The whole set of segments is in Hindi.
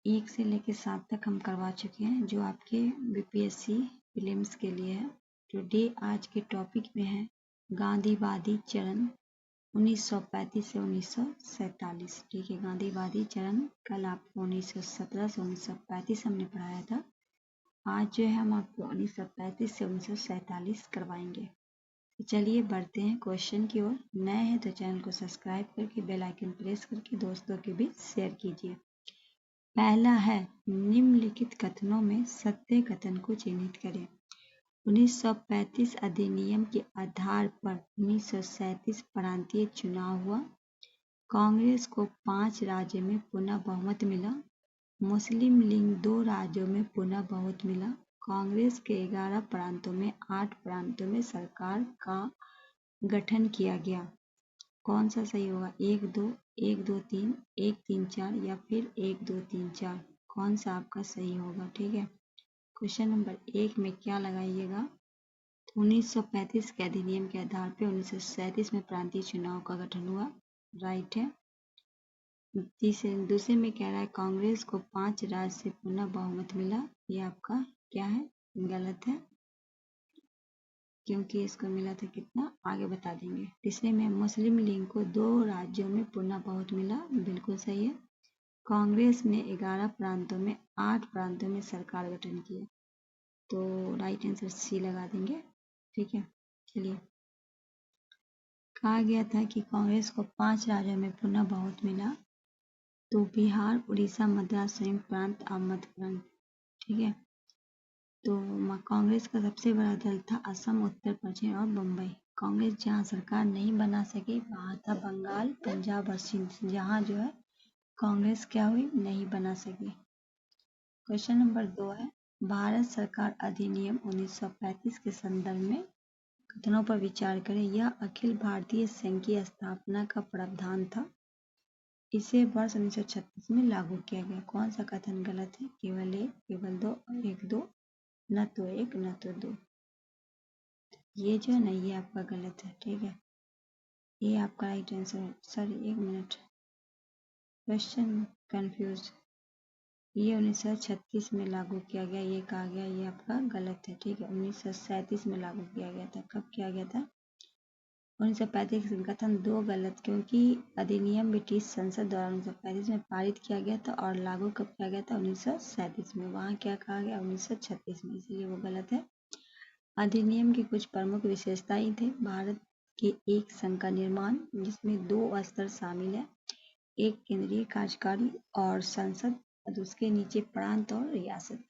1 से लेकर 7 तक हम करवा चुके हैं जो आपके बीपीएससी प्रीलिम्स के लिए है। टुडे आज के टॉपिक में है गांधीवादी चरण 1935 से 1947। ठीक है, गांधीवादी चरण कल आपको 1917 से 1935 हमने पढ़ाया था। आज जो है हम आपको 1935 से 1947 करवाएंगे। तो चलिए बढ़ते हैं क्वेश्चन की ओर। नए हैं तो चैनल को सब्सक्राइब करके बेल आइकन प्रेस करके दोस्तों के बीच शेयर कीजिए। पहला है, निम्नलिखित कथनों में सत्य कथन को चिन्हित करें। 1935 अधिनियम के आधार पर 1937 प्रांतीय चुनाव हुआ। कांग्रेस को 5 राज्यों में पुनः बहुमत मिला। मुस्लिम लीग 2 राज्यों में पुनः बहुमत मिला। कांग्रेस के 11 प्रांतों में 8 प्रांतों में सरकार का गठन किया गया। कौन सा सही होगा? 1 2 1 2 3 1 3 4 या फिर 1 2 3 4? कौन सा आपका सही होगा? ठीक है, क्वेश्चन नंबर 1 में क्या लगाइएगा? 1935 के अधिनियम के आधार पर 1937 में प्रांतीय चुनाव का गठन हुआ, राइट है। दूसरे में कह रहा है कांग्रेस को 5 राज्य से पुनः बहुमत मिला, ये आपका क्या है? गलत है, क्योंकि इसको मिला था कितना, आगे बता देंगे। तीसरे में मुस्लिम लीग को 2 राज्यों में पुनः बहुमत मिला, बिल्कुल सही है। कांग्रेस ने 11 प्रांतों में 8 प्रांतों में सरकार गठन किया, तो राइट आंसर सी लगा देंगे। ठीक है, चलिए। कहा गया था कि कांग्रेस को 5 राज्यों में पुनः बहुमत मिला, तो बिहार, उड़ीसा, मद्रास, संयुक्त प्रांत और मध्य प्रांत। ठीक है, तो कांग्रेस का सबसे बड़ा दल था असम, उत्तर प्रदेश और बम्बई। कांग्रेस जहां सरकार नहीं बना सकी वहां था बंगाल, पंजाब और सिंध, जहां जो है कांग्रेस क्या हुई, नहीं बना सकी। क्वेश्चन नंबर 2 है, भारत सरकार अधिनियम 1935 के संदर्भ में कथनों पर विचार करें। यह अखिल भारतीय संघ की स्थापना का प्रावधान था। इसे वर्ष 1936 में लागू किया गया। कौन सा कथन गलत है? केवल 1, केवल 2 और 1 2, न तो 1 न तो 2। ये जो है ना, ये आपका गलत है। ठीक है, ये आपका राइट आंसर है। Sorry, 1 minute, question confuse. ये 1936 में लागू किया गया, ये कहा गया, ये आपका गलत है। ठीक है, 1937 में लागू किया गया था। कब किया गया था? 1935 का कथन 2 गलत, क्योंकि अधिनियम ब्रिटिश संसद द्वारा 1935 में पारित किया गया था और लागू कब किया गया था? 1937 में। वहाँ क्या कहा गया? 1936 में, इसलिए वो गलत है। अधिनियम की कुछ प्रमुख विशेषताएं थे। भारत के एक संघ का निर्माण, जिसमें 2 स्तर शामिल है, एक केंद्रीय कार्यकारी और संसद और उसके नीचे प्रांत और रियासत।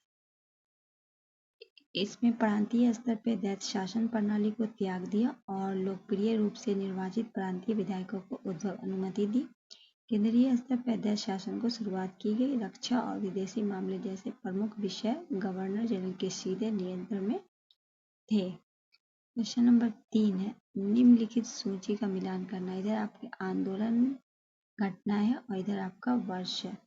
इसमें प्रांतीय स्तर पर दैत्य शासन प्रणाली को त्याग दिया और लोकप्रिय रूप से निर्वाचित प्रांतीय विधायकों को उद्भव अनुमति दी। केंद्रीय स्तर पर दैत्य शासन को शुरुआत की गई। रक्षा और विदेशी मामले जैसे प्रमुख विषय गवर्नर जनरल के सीधे नियंत्रण में थे। क्वेश्चन नंबर 3 है, निम्नलिखित सूची का मिलान करना। इधर आपके आंदोलन घटना है और इधर आपका वर्ष है।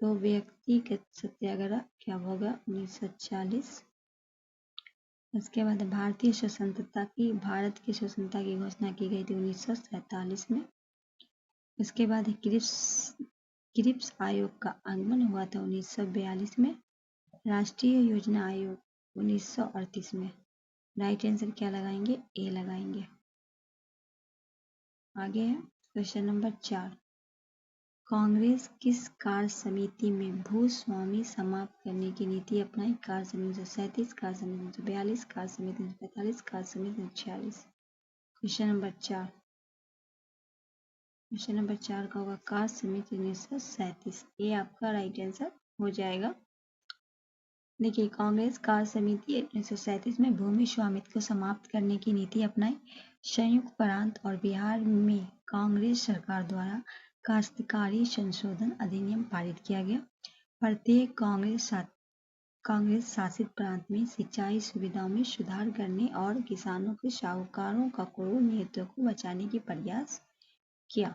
तो व्यक्तिगत सत्याग्रह क्या होगा? 1940। उसके बाद भारत की स्वतंत्रता की घोषणा की गई थी 1947 में। उसके बाद क्रिप्स आयोग का आगमन हुआ था 1942 में। राष्ट्रीय योजना आयोग 1938 में। राइट आंसर क्या लगाएंगे? ए लगाएंगे। आगे है क्वेश्चन नंबर 4, कांग्रेस किस कार्य समिति में भूस्वामी समाप्त करने की नीति अपनाई? कार्य समिति 1937, कार्य समिति 1942, कार्य समिति 1945, कार्य समिति 1946। क्वेश्चन नंबर 4 का होगा कार्य समिति 1937। ये आपका राइट आंसर हो जाएगा। देखिए, कांग्रेस कार्य समिति 1937 में भूमि स्वामित्व को समाप्त करने की नीति अपनाई। संयुक्त प्रांत और बिहार में कांग्रेस सरकार द्वारा काश्तकारी संशोधन अधिनियम पारित किया गया। प्रत्येक कांग्रेस शासित प्रांत में सिंचाई सुविधाओं में सुधार करने और किसानों के साहूकारों का करोड़ निहितों को बचाने की प्रयास किया।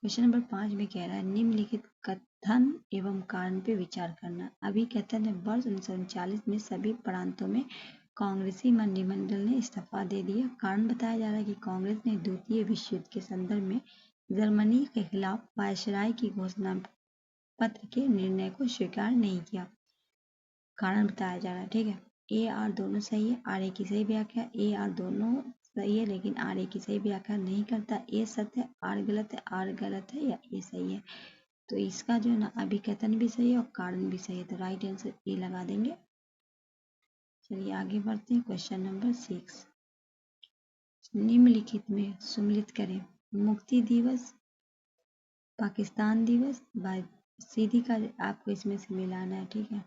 क्वेश्चन नंबर 5 में कह रहा है निम्नलिखित कथन एवं कारण पे विचार करना। अभी कथन है वर्ष 1939 में सभी प्रांतों में कांग्रेसी मंत्रिमंडल ने इस्तीफा दे दिया। कारण बताया जा रहा है कि कांग्रेस ने द्वितीय विश्व युद्ध के संदर्भ में जर्मनी के खिलाफ वायसराय की घोषणा पत्र के निर्णय को स्वीकार नहीं किया। कारण बताया जा रहा है, ठीक है। ए आर दोनों सही है, आर ए की सही व्याख्या, ए आर दोनों सही है लेकिन आर ए की सही व्याख्या नहीं करता। ए सत्य है, आर गलत है, आर गलत है या ए सही है। तो इसका जो है ना अभिकथन भी सही है और कारण भी सही है, तो राइट आंसर ए लगा देंगे। चलिए आगे बढ़ते हैं। क्वेश्चन नंबर 6, निम्नलिखित में सम्मिलित करें। मुक्ति दिवस, पाकिस्तान दिवस, सीधी का आपको इसमें से मिलाना है, ठीक है।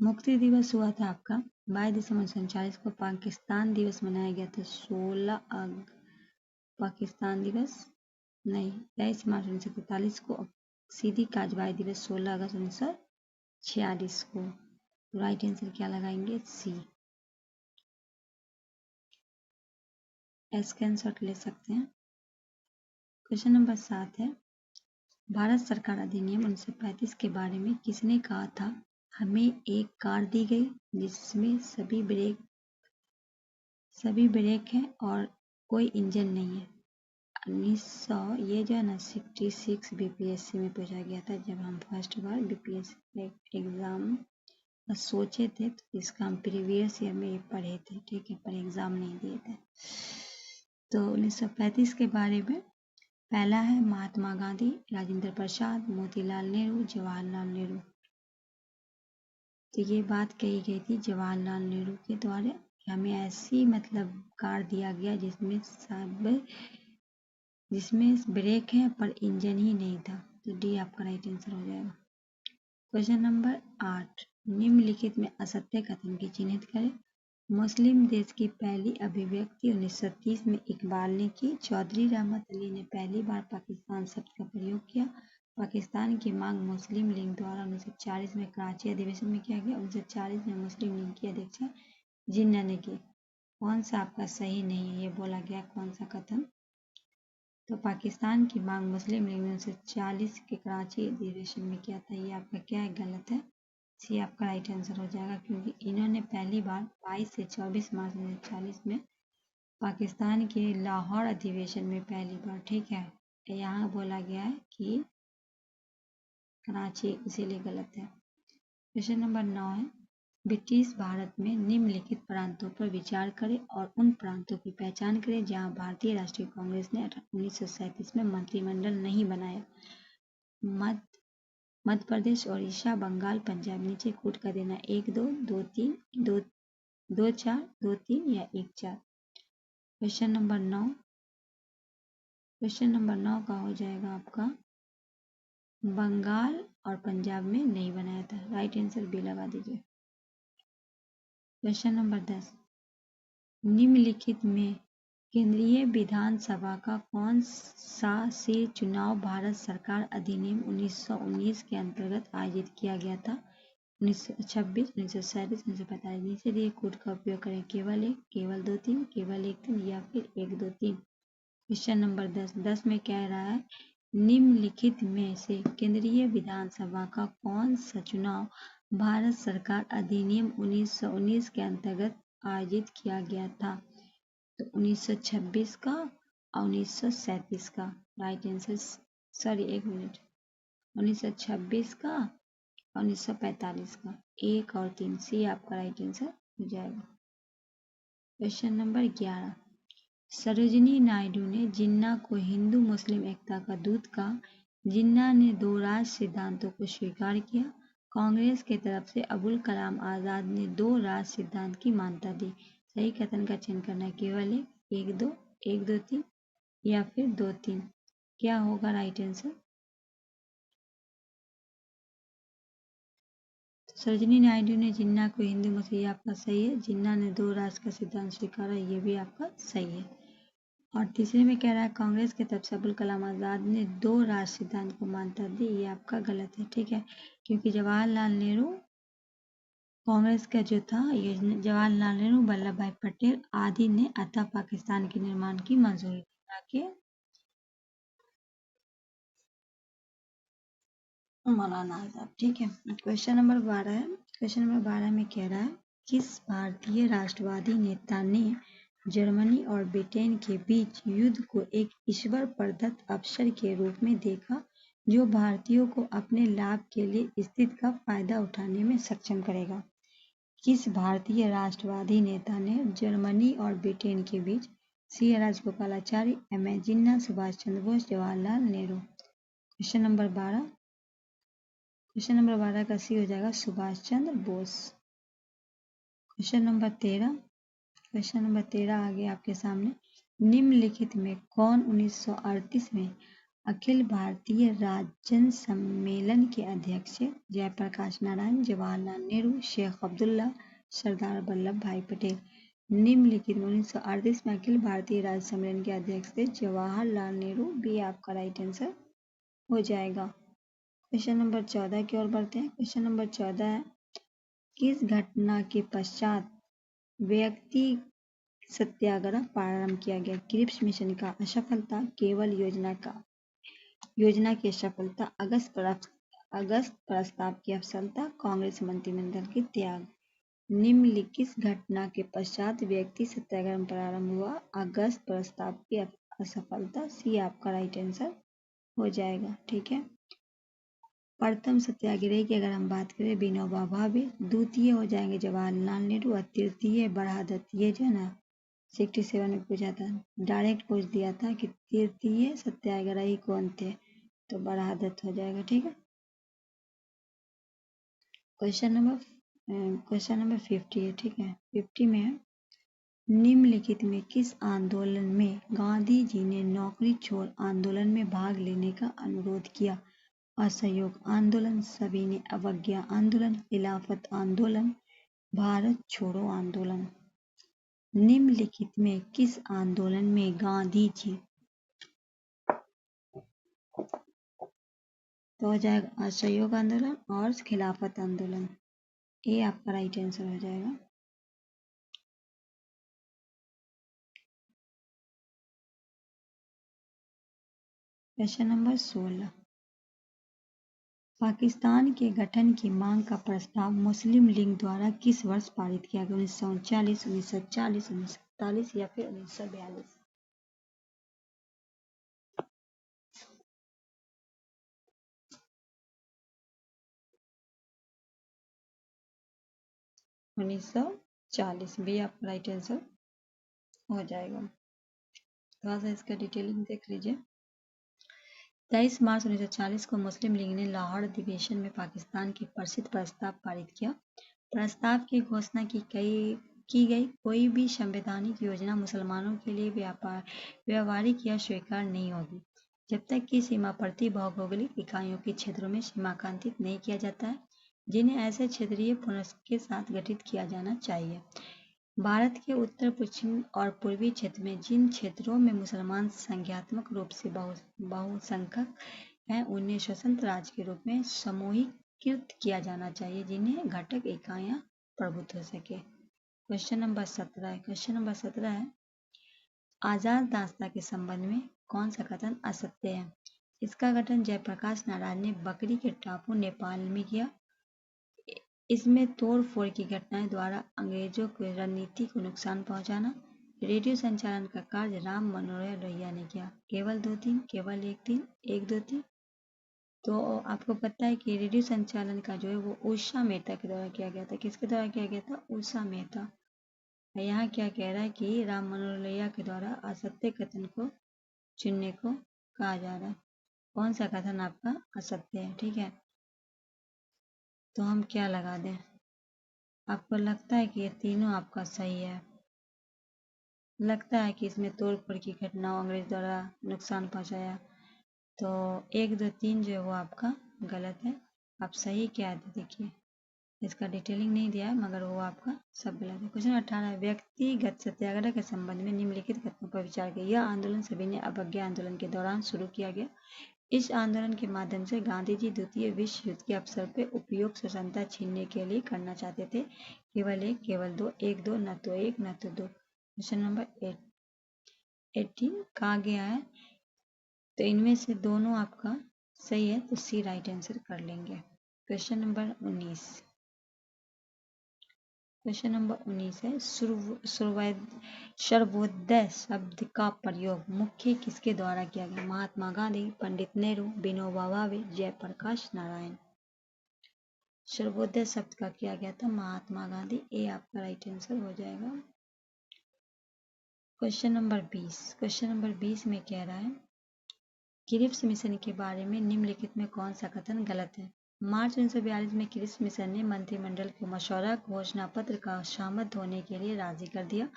मुक्ति दिवस हुआ था आपका 22 दिसंबर 1947 को। पाकिस्तान दिवस मनाया गया था 16 पाकिस्तान दिवस नहीं 23 मार्च 1943 को। सीधी काजबाई दिवस 16 अगस्त 1946 को। राइट आंसर क्या लगाएंगे? सी। स्क्रीनशॉट ले सकते हैं। क्वेश्चन नंबर 7 है, भारत सरकार अधिनियम 1935 के बारे में किसने कहा था? हमें एक कार दी गई जिसमें सभी ब्रेक हैं और कोई इंजन नहीं है। 1900 ये जो है ना 66 बीपीएससी में पूछा गया था जब हम फर्स्ट बार बीपीएससी एग्जाम सोचे थे, तो इसका हम प्रीवियस ईयर में पढ़े थे, ठीक है, पर एग्जाम नहीं दिए थे। तो 1935 के बारे में पहला है महात्मा गांधी, राजेंद्र प्रसाद, मोतीलाल नेहरू, जवाहरलाल नेहरू। तो ये बात कही गई थी जवाहरलाल नेहरू के द्वारा, हमें ऐसी मतलब कार दिया गया जिसमें ब्रेक है पर इंजन ही नहीं था। तो डी आपका राइट आंसर हो जाएगा। क्वेश्चन नंबर 8, निम्नलिखित में असत्य कथन की चिन्हित करें। मुस्लिम देश की पहली अभिव्यक्ति 1930 में इकबाल ने की। चौधरी रहमत अली ने पहली बार पाकिस्तान शब्द का प्रयोग किया। पाकिस्तान की मांग मुस्लिम लीग द्वारा 1940 में कराची अधिवेशन में किया गया। 1940 में मुस्लिम लीग की अध्यक्षा जिन्ना ने की। कौन सा आपका सही नहीं है ये बोला गया, कौन सा कथन? तो पाकिस्तान की मांग मुस्लिम लीग ने 1940 के कराची अधिवेशन में किया था, ये आपका क्या है? गलत है। सी आपका राइट आंसर हो जाएगा, क्योंकि इन्होंने पहली बार 22 से 24 मार्च 1940 में पाकिस्तान के लाहौर अधिवेशन में पहली बार, ठीक है, यहाँ बोला गया है कि कराची, इसीलिए गलत है। क्वेश्चन नंबर 9 है, ब्रिटिश भारत में निम्नलिखित प्रांतों पर विचार करें और उन प्रांतों की पहचान करें जहां भारतीय राष्ट्रीय कांग्रेस ने 1937 में मंत्रिमंडल नहीं बनाया। मध्य प्रदेश, ओडिशा, बंगाल, पंजाब। नीचे कूट कर देना 1 2 2 3 2 2 4 2 3 या 1 4। क्वेश्चन नंबर 9 का हो जाएगा आपका बंगाल और पंजाब में नहीं बनाया था। राइट आंसर बी लगा दीजिए। क्वेश्चन नंबर 10, निम्नलिखित में केंद्रीय विधानसभा का कौन सा से चुनाव भारत सरकार अधिनियम 1919 के अंतर्गत आयोजित किया गया था? 1926, 1937, 1945। नीचे दिए कोड का उपयोग करें। केवल 1, केवल 2 3, केवल 1 3 या फिर 1 2 3। क्वेश्चन नंबर 10 में कह रहा है निम्नलिखित में से केंद्रीय विधानसभा का कौन सा चुनाव भारत सरकार अधिनियम 1919 के अंतर्गत आयोजित किया गया था? तो 1926 का और 1937 का। राइट आंसर, सॉरी 1 मिनट, 1926 का और 1945 का। 1 और 3, सी आपका राइट आंसर हो जाएगा। क्वेश्चन नंबर 11, सरोजिनी नायडू ने जिन्ना को हिंदू मुस्लिम एकता का दूत कहा। जिन्ना ने 2 राष्ट्र सिद्धांतों को स्वीकार किया। कांग्रेस के तरफ से अबुल कलाम आजाद ने 2 राष्ट्र सिद्धांत की मान्यता दी। सही कथन का चयन करना है। केवल 1 2 1 2 3 या फिर 2 3। क्या होगा राइट आंसर? सरोजिनी नायडू ने जिन्ना को हिंदू मुस्लिम, आपका सही है। जिन्ना ने 2 राष्ट्र का सिद्धांत स्वीकारा, ये भी आपका सही है। और तीसरे में कह रहा है कांग्रेस के तरफ से अब्दुल कलाम आज़ाद ने 2 राष्ट्र सिद्धांत को मान्यता दी। ये आपका गलत है, ठीक है, क्योंकि जवाहरलाल नेहरू कांग्रेस का जो था ये जवाहरलाल नेहरू, वल्लभ भाई पटेल आदि ने अतः पाकिस्तान के निर्माण की मंजूरी दी, ना कि मौलाना आजाद, ठीक है। क्वेश्चन नंबर 12 है। क्वेश्चन नंबर 12 में कह रहा है किस भारतीय राष्ट्रवादी नेता ने जर्मनी और ब्रिटेन के बीच युद्ध को एक ईश्वर प्रदत्त अवसर के रूप में देखा जो भारतीयों को अपने लाभ के लिए स्थिति का फायदा उठाने में सक्षम करेगा। किस भारतीय राष्ट्रवादी नेता ने जर्मनी और ब्रिटेन के बीच C Rajagopalachari, M A Jinnah, Subhash Chandra Bose, Jawaharlal Nehru. Question number 12, question number 12 का सी हो जाएगा Subhash Chandra Bose. Question number 13, question number 13 आगे आपके सामने, निम्नलिखित में कौन 1938 में अखिल भारतीय राज्य सम्मेलन के अध्यक्ष? जयप्रकाश नारायण, जवाहरलाल नेहरू, शेख अब्दुल्ला, सरदार वल्लभ भाई पटेल। निम्नलिखित में 1938 में अखिल भारतीय राज्य सम्मेलन के अध्यक्ष थे जवाहरलाल नेहरू। भी आपका राइट आंसर हो जाएगा। क्वेश्चन नंबर 14 की ओर बढ़ते हैं। क्वेश्चन नंबर 14 है किस घटना के पश्चात व्यक्ति सत्याग्रह प्रारंभ किया गया? क्रिप्स मिशन का असफलता, केवल योजना की असफलता, अगस्त प्रस्ताव की असफलता, कांग्रेस मंत्रिमंडल के त्याग। निम्नलिखित घटना के पश्चात व्यक्ति सत्याग्रह प्रारंभ हुआ, अगस्त प्रस्ताव की असफलता। सी आपका राइट आंसर हो जाएगा, ठीक है। प्रथम सत्याग्रह की अगर हम बात करें विनोबा भावे, द्वितीय हो जाएंगे जवाहरलाल नेहरू और तृतीय बरहादत। ये जो है ना 67 में पूछा था, डायरेक्ट पूछ दिया था कि तृतीय सत्याग्रही कौन थे, तो बरहादत हो जाएगा, ठीक है। क्वेश्चन नंबर 50 है, ठीक है। 50 में है निम्नलिखित में किस आंदोलन में गांधी जी ने नौकरी छोड़ आंदोलन में भाग लेने का अनुरोध किया? असहयोग आंदोलन, सविनय अवज्ञा आंदोलन, खिलाफत आंदोलन, भारत छोड़ो आंदोलन। निम्नलिखित में किस आंदोलन में गांधी जी, तो हो जाएगा असहयोग आंदोलन और खिलाफत आंदोलन। ये आपका राइट आंसर हो जाएगा। क्वेश्चन नंबर 16, पाकिस्तान के गठन की मांग का प्रस्ताव मुस्लिम लीग द्वारा किस वर्ष पारित किया गया? 1939, 1940, 1947 या फिर 1942? उन्नीस सौ 40 भी आपका राइट आंसर हो जाएगा। थोड़ा सा इसका डिटेलिंग देख लीजिए। 23 मार्च 1940 को मुस्लिम लीग ने लाहौर अधिवेशन में पाकिस्तान की प्रसिद्ध प्रस्ताव पारित किया। प्रस्ताव की घोषणा की गई कोई भी संवैधानिक योजना मुसलमानों के लिए व्यावहारिक या स्वीकार नहीं होगी जब तक कि सीमावर्ती भौगोलिक इकाइयों के क्षेत्रों में सीमांकित नहीं किया जाता है, जिन्हें ऐसे क्षेत्रीय पुनर्स के साथ गठित किया जाना चाहिए। भारत के उत्तर, पश्चिम और पूर्वी क्षेत्र में जिन क्षेत्रों में मुसलमान संख्यात्मक रूप से बहुसंख्यक हैं, उन्हें स्वतंत्र राज्य के रूप में समूहीकृत किया जाना चाहिए, जिन्हें घटक इकाइयां प्रभुत्व हो सके। क्वेश्चन नंबर 17 है। क्वेश्चन नंबर 17 है आजाद रास्ता के संबंध में कौन सा कथन असत्य है? इसका गठन जयप्रकाश नारायण ने बकरी के टापू नेपाल में किया। इसमें तोड़-फोड़ की घटनाएं द्वारा अंग्रेजों की रणनीति को नुकसान पहुंचाना। रेडियो संचालन का कार्य राम मनोहर लोहिया ने किया। केवल 2-3, केवल 1-3, 1-2-3। तो आपको पता है कि रेडियो संचालन का जो है वो उषा मेहता के द्वारा किया गया था। किसके द्वारा किया गया था? उषा मेहता। यहाँ क्या कह रहा है कि राम मनोहर लोहिया के द्वारा असत्य कथन को चुनने को कहा जा रहा है। कौन सा कथन आपका असत्य है? ठीक है, तो हम क्या लगा दें? आपको लगता है कि ये तीनों आपका सही है? लगता है कि इसमें तोड़-फोड़ की घटनाओं अंग्रेज द्वारा नुकसान पहुंचाया, तो 1, 2, 3 जो है वो आपका गलत है। आप सही क्या है देखिए, इसका डिटेलिंग नहीं दिया है, मगर वो आपका सब गलत है। क्वेश्चन 18, व्यक्तिगत सत्याग्रह के संबंध में निम्नलिखित कथनों पर विचार करें। यह आंदोलन सविनय अवज्ञा आंदोलन के दौरान शुरू किया गया। इस आंदोलन के माध्यम से गांधी जी द्वितीय विश्व युद्ध के अवसर पर उपयोग स्वतंत्रता छीनने के लिए करना चाहते थे। केवल एक, केवल दो, एक दो, न तो एक न तो दो। क्वेश्चन नंबर 18 कहा गया है, तो इनमें से दोनों आपका सही है, तो सी राइट आंसर कर लेंगे। क्वेश्चन नंबर 19, क्वेश्चन नंबर 19 है, सर्वोदय शब्द का प्रयोग मुख्य किसके द्वारा किया गया? महात्मा गांधी, पंडित नेहरू, विनोबा भावे, जयप्रकाश नारायण। सर्वोदय शब्द का किया गया था महात्मा गांधी, ए आपका राइट आंसर हो जाएगा। क्वेश्चन नंबर 20, क्वेश्चन नंबर 20 में कह रहा है, क्रिप्स मिशन के बारे में निम्नलिखित में कौन सा कथन गलत है? मार्च 1942 में क्रिप्स मिशन ने मंत्रिमंडल को मशवरा घोषणा पत्र का सहमत होने के लिए राजी कर दिया।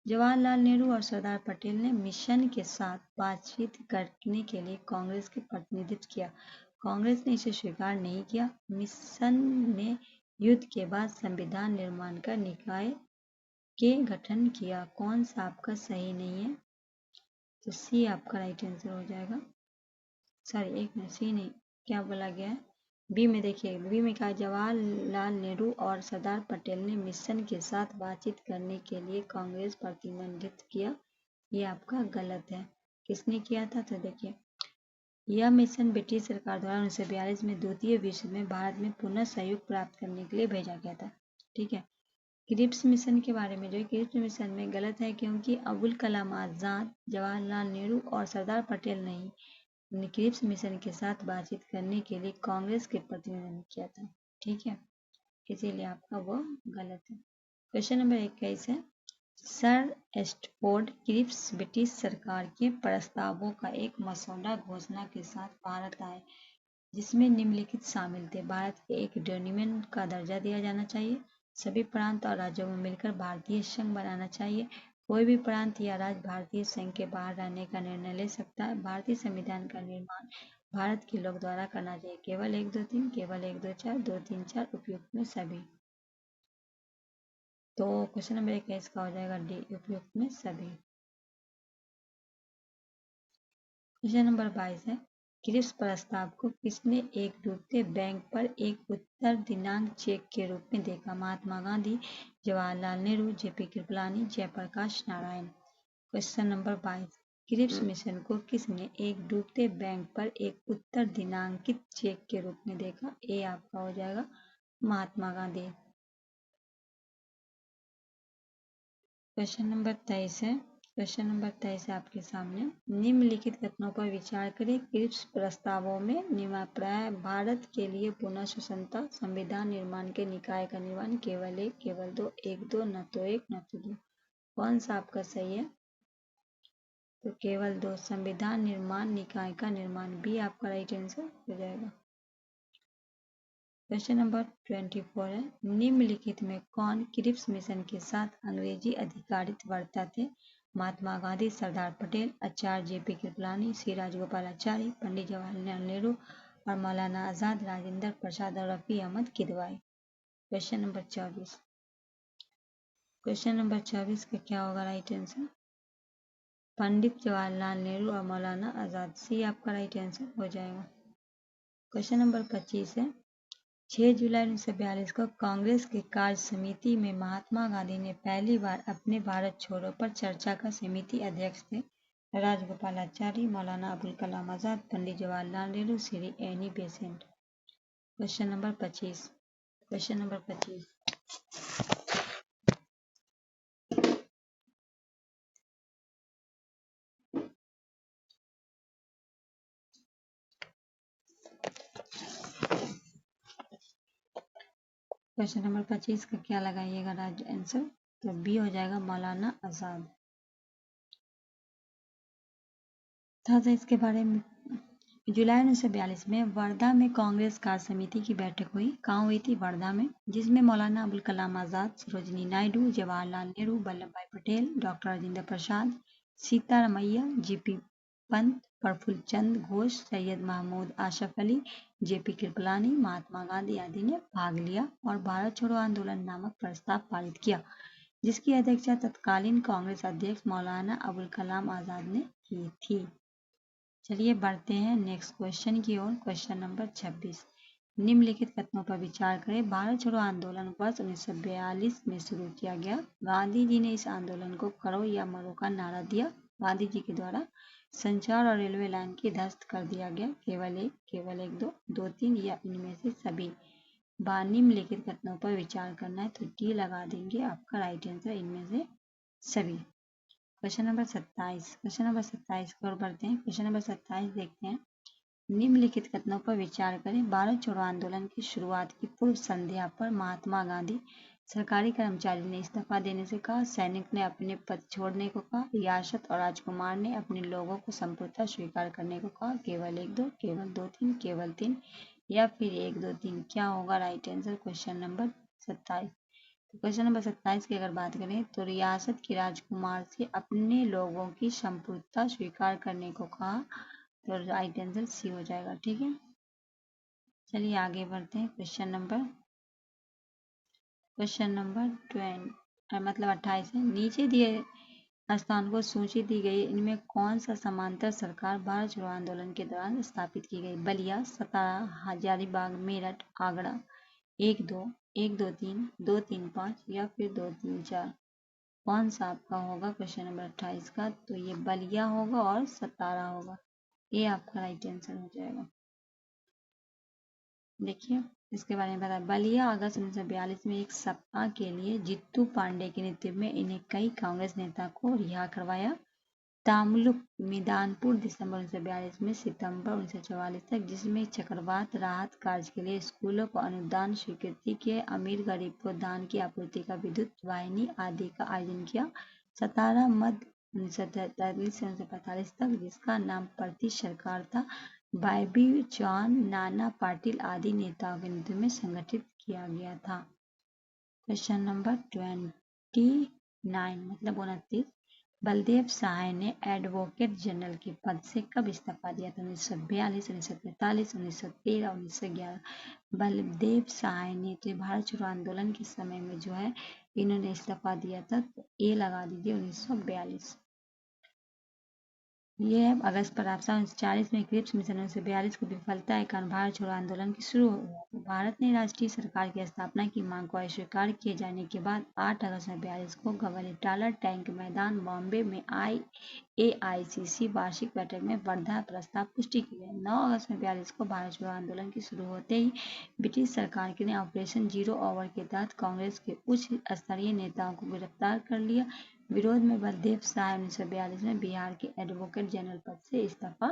जवाहरलाल नेहरू और सरदार पटेल ने मिशन के साथ बातचीत करने के लिए कांग्रेस के प्रतिनिधित्व किया। कांग्रेस ने इसे स्वीकार नहीं किया। मिशन ने युद्ध के बाद संविधान निर्माण कर निकाय के गठन किया। कौन सा आपका सही नहीं है? तो सी आपका राइट आंसर हो जाएगा। सॉरी, एक मिनट, सी नहीं, क्या बोला गया है? बी में देखिए, बी में कहा जवाहरलाल नेहरू और सरदार पटेल ने मिशन के साथ बातचीत करने के लिए कांग्रेस प्रतिनिधित्व किया। ये आपका गलत है। किसने किया था? तो देखिए, यह मिशन ब्रिटिश सरकार द्वारा 1942 में द्वितीय विश्व में भारत में पुनः सहयोग प्राप्त करने के लिए भेजा गया था। ठीक है। क्रिप्स मिशन के बारे में जो है, क्रिप्स मिशन में गलत है, क्योंकि अबुल कलाम आजाद, जवाहरलाल नेहरू और सरदार पटेल नहीं क्रिप्स मिशन के साथ बातचीत करने के लिए कांग्रेस के प्रतिनिधित्व किया था। ठीक है, इसीलिए आपका वो गलत है। क्वेश्चन नंबर 21 है, सर स्टैफोर्ड क्रिप्स ब्रिटिश सरकार के प्रस्तावों का एक मसौदा घोषणा के साथ भारत आए, जिसमें निम्नलिखित शामिल थे। भारत के एक यूनियन का दर्जा दिया जाना चाहिए। सभी प्रांत और राज्यों में मिलकर भारतीय संघ बनाना चाहिए। कोई भी प्रांत या राज्य भारतीय संघ के बाहर रहने का निर्णय ले सकता है। भारतीय संविधान का निर्माण भारत के लोग द्वारा करना चाहिए। केवल 1, 2, 3, केवल 1, 2, 4, 2, 3, 4, उपयुक्त में सभी। तो क्वेश्चन नंबर 21 का हो जाएगा डी, उपयुक्त में सभी। क्वेश्चन नंबर 22 है, क्रिप्स प्रस्ताव को किसने एक डूबते बैंक पर एक उत्तर दिनांक चेक के रूप में देखा? Mahatma Gandhi, Jawaharlal Nehru, J P Kripalani, Jayaprakash Narayan. Question number 22, Cripps mission को किसने एक डूबते बैंक पर एक उत्तर दिनांकित चेक के रूप में देखा? ए आपका हो जाएगा महात्मा गांधी। क्वेश्चन नंबर 23 है, क्वेश्चन नंबर 23 है आपके सामने, निम्नलिखित कथनों पर विचार करें। क्रिप्स प्रस्तावों में नियमानुसार भारत के लिए पुनः स्वतंत्रता, संविधान निर्माण के निकाय का निर्माण, केवल 1, केवल 2, 1, 2, न तो 1 न तो 2। कौन सा आपका सही है? तो केवल 2, संविधान निर्माण निकाय का निर्माण, बी आपका राइट आंसर हो जाएगा। क्वेश्चन नंबर 24 है, निम्नलिखित में कौन क्रिप्स मिशन के साथ अंग्रेजी अधिकारित वर्ता थे? महात्मा गांधी, सरदार पटेल, आचार्य जेपी कृपलानी, सी राजगोपालाचारी, पंडित जवाहरलाल नेहरू और मौलाना आजाद, राजेंद्र प्रसाद और Rafi Ahmed Kidwai. Question number 24, question number 24 का क्या होगा राइट आंसर? पंडित जवाहरलाल नेहरू और मौलाना आजाद, सी आपका राइट आंसर हो जाएगा। क्वेश्चन नंबर 25 है, 6 जुलाई 1942 को कांग्रेस की कार्य समिति में महात्मा गांधी ने पहली बार अपने भारत छोड़ो पर चर्चा का समिति अध्यक्ष थे। Rajagopalachari, Maulana Abul Kalam Azad, Pandit Jawaharlal Nehru, Shri Annie Besant. Question number 25, question number 25, question number 25 का क्या लगाइएगा राइट आंसर? तो बी हो जाएगा मौलाना आजाद। था इसके बारे में, जुलाई 1942 में वर्धा में कांग्रेस कार्य समिति की बैठक हुई। कहाँ हुई थी? वर्धा में, जिसमें मौलाना अबुल कलाम आजाद, सरोजिनी नायडू, जवाहरलाल नेहरू, वल्लभ भाई पटेल, डॉक्टर राजेंद्र प्रसाद, सीतारामैया, जीपी पंत, प्रफुल्ल चंद्र घोष, सैयद महमूद आशफ अली, जेपी कृपलानी, महात्मा गांधी आदि ने भाग लिया और भारत छोड़ो आंदोलन नामक प्रस्ताव पारित किया, जिसकी अध्यक्षता तत्कालीन कांग्रेस अध्यक्ष मौलाना अबुल कलाम आजाद ने की थी। चलिए बढ़ते हैं नेक्स्ट क्वेश्चन की ओर। क्वेश्चन नंबर 26, निम्नलिखित कथनों पर विचार करें। भारत छोड़ो आंदोलन वर्ष 1942 में शुरू किया गया। गांधी जी ने इस आंदोलन को करो या मरो का नारा दिया। गांधी जी के द्वारा संचार और रेलवे लाइन की ध्वस्त कर दिया गया। केवल एक, दो तीन या इनमें से सभी। निम्नलिखित कथनों पर विचार करना है, तो डी लगा देंगे आपका राइट आंसर इनमें से सभी। क्वेश्चन नंबर 27 की ओर बढ़ते हैं। क्वेश्चन नंबर 27 देखते हैं। निम्नलिखित कथनों पर विचार करें। भारत छोड़ो आंदोलन की शुरुआत की पूर्व संध्या पर महात्मा गांधी सरकारी कर्मचारी ने इस्तीफा देने से कहा, सैनिक ने अपने पद छोड़ने को कहा, रियासत और राजकुमार ने अपने लोगों को संपूर्णतः स्वीकार करने को कहा। केवल एक, दो, केवल दो, तीन, केवल तीन या फिर एक, दो, तीन। क्या होगा right answer question number 27। Question number 27 की अगर बात करें तो रियासत के राजकुमार से अपने लोगों की संपूर्णता स्वीकार करने को कहा, तो राइट आंसर सी हो जाएगा। ठीक है, चलिए आगे बढ़ते हैं। क्वेश्चन नंबर 28 है। नीचे दिए स्थान को सूची दी गई, इनमें कौन सा समांतर सरकार भारत छोड़ो आंदोलन के दौरान स्थापित की गई। बलिया, सतारा, हजारीबाग, मेरठ, आगरा। 1 2, 1 2 3, 2 3 5 या फिर 2 3 4। कौन सा आपका होगा क्वेश्चन नंबर 28 का, तो ये बलिया होगा और सतारा होगा। ये आपका राइट आंसर हो जाएगा। देखिए इसके बारे में बता, बलिया अगस्त 1942 में एक सप्ताह के लिए जित्तू पांडे के नेतृत्व में इन्हें कई कांग्रेस नेता को रिहा करवाया। तामुलुक मैदानपुर दिसंबर 1942 में सितंबर 1944 तक, जिसमें चक्रवात राहत कार्य के लिए स्कूलों को अनुदान, स्वीकृति के अमीर गरीब को दान की आपूर्ति का विद्युत वाहिनी आदि का आयोजन किया। 17 मध्य 1943 से 1945 तक, जिसका नाम प्रति सरकार था, बायबी जॉन, नाना पाटिल आदि नेताओं के नेतृत्व में संगठित किया गया था। क्वेश्चन नंबर 29 मतलब 29, बलदेव सहाय ने एडवोकेट जनरल के पद से कब इस्तीफा दिया था। 1942, 1943, 1913, 1911। बलदेव सहाय ने तो भारत छोड़ो आंदोलन के समय में जो है इन्होंने इस्तीफा दिया था, तो ये लगा दीजिए 1942। ये है अगस्त पर आप 1940 में क्रिप्स मिशन 1942 को विफलता के कारण भारत छोड़ो आंदोलन की शुरू हुआ। तो भारत ने राष्ट्रीय सरकार की स्थापना की मांग को अस्वीकार किए जाने के बाद 8 अगस्त 1942 को गवर्नर टैंक मैदान बॉम्बे में AICC वार्षिक बैठक में वर्धा प्रस्ताव पुष्टि की गई। 9 अगस्त 1942 को भारत छोड़ो आंदोलन की शुरू होते ही ब्रिटिश सरकार ने ऑपरेशन जीरो ओवर के तहत कांग्रेस के उच्च स्तरीय नेताओं को गिरफ्तार कर लिया। विरोध में बलदेव सहाय 1942 में बिहार के एडवोकेट जनरल पद से इस्तीफा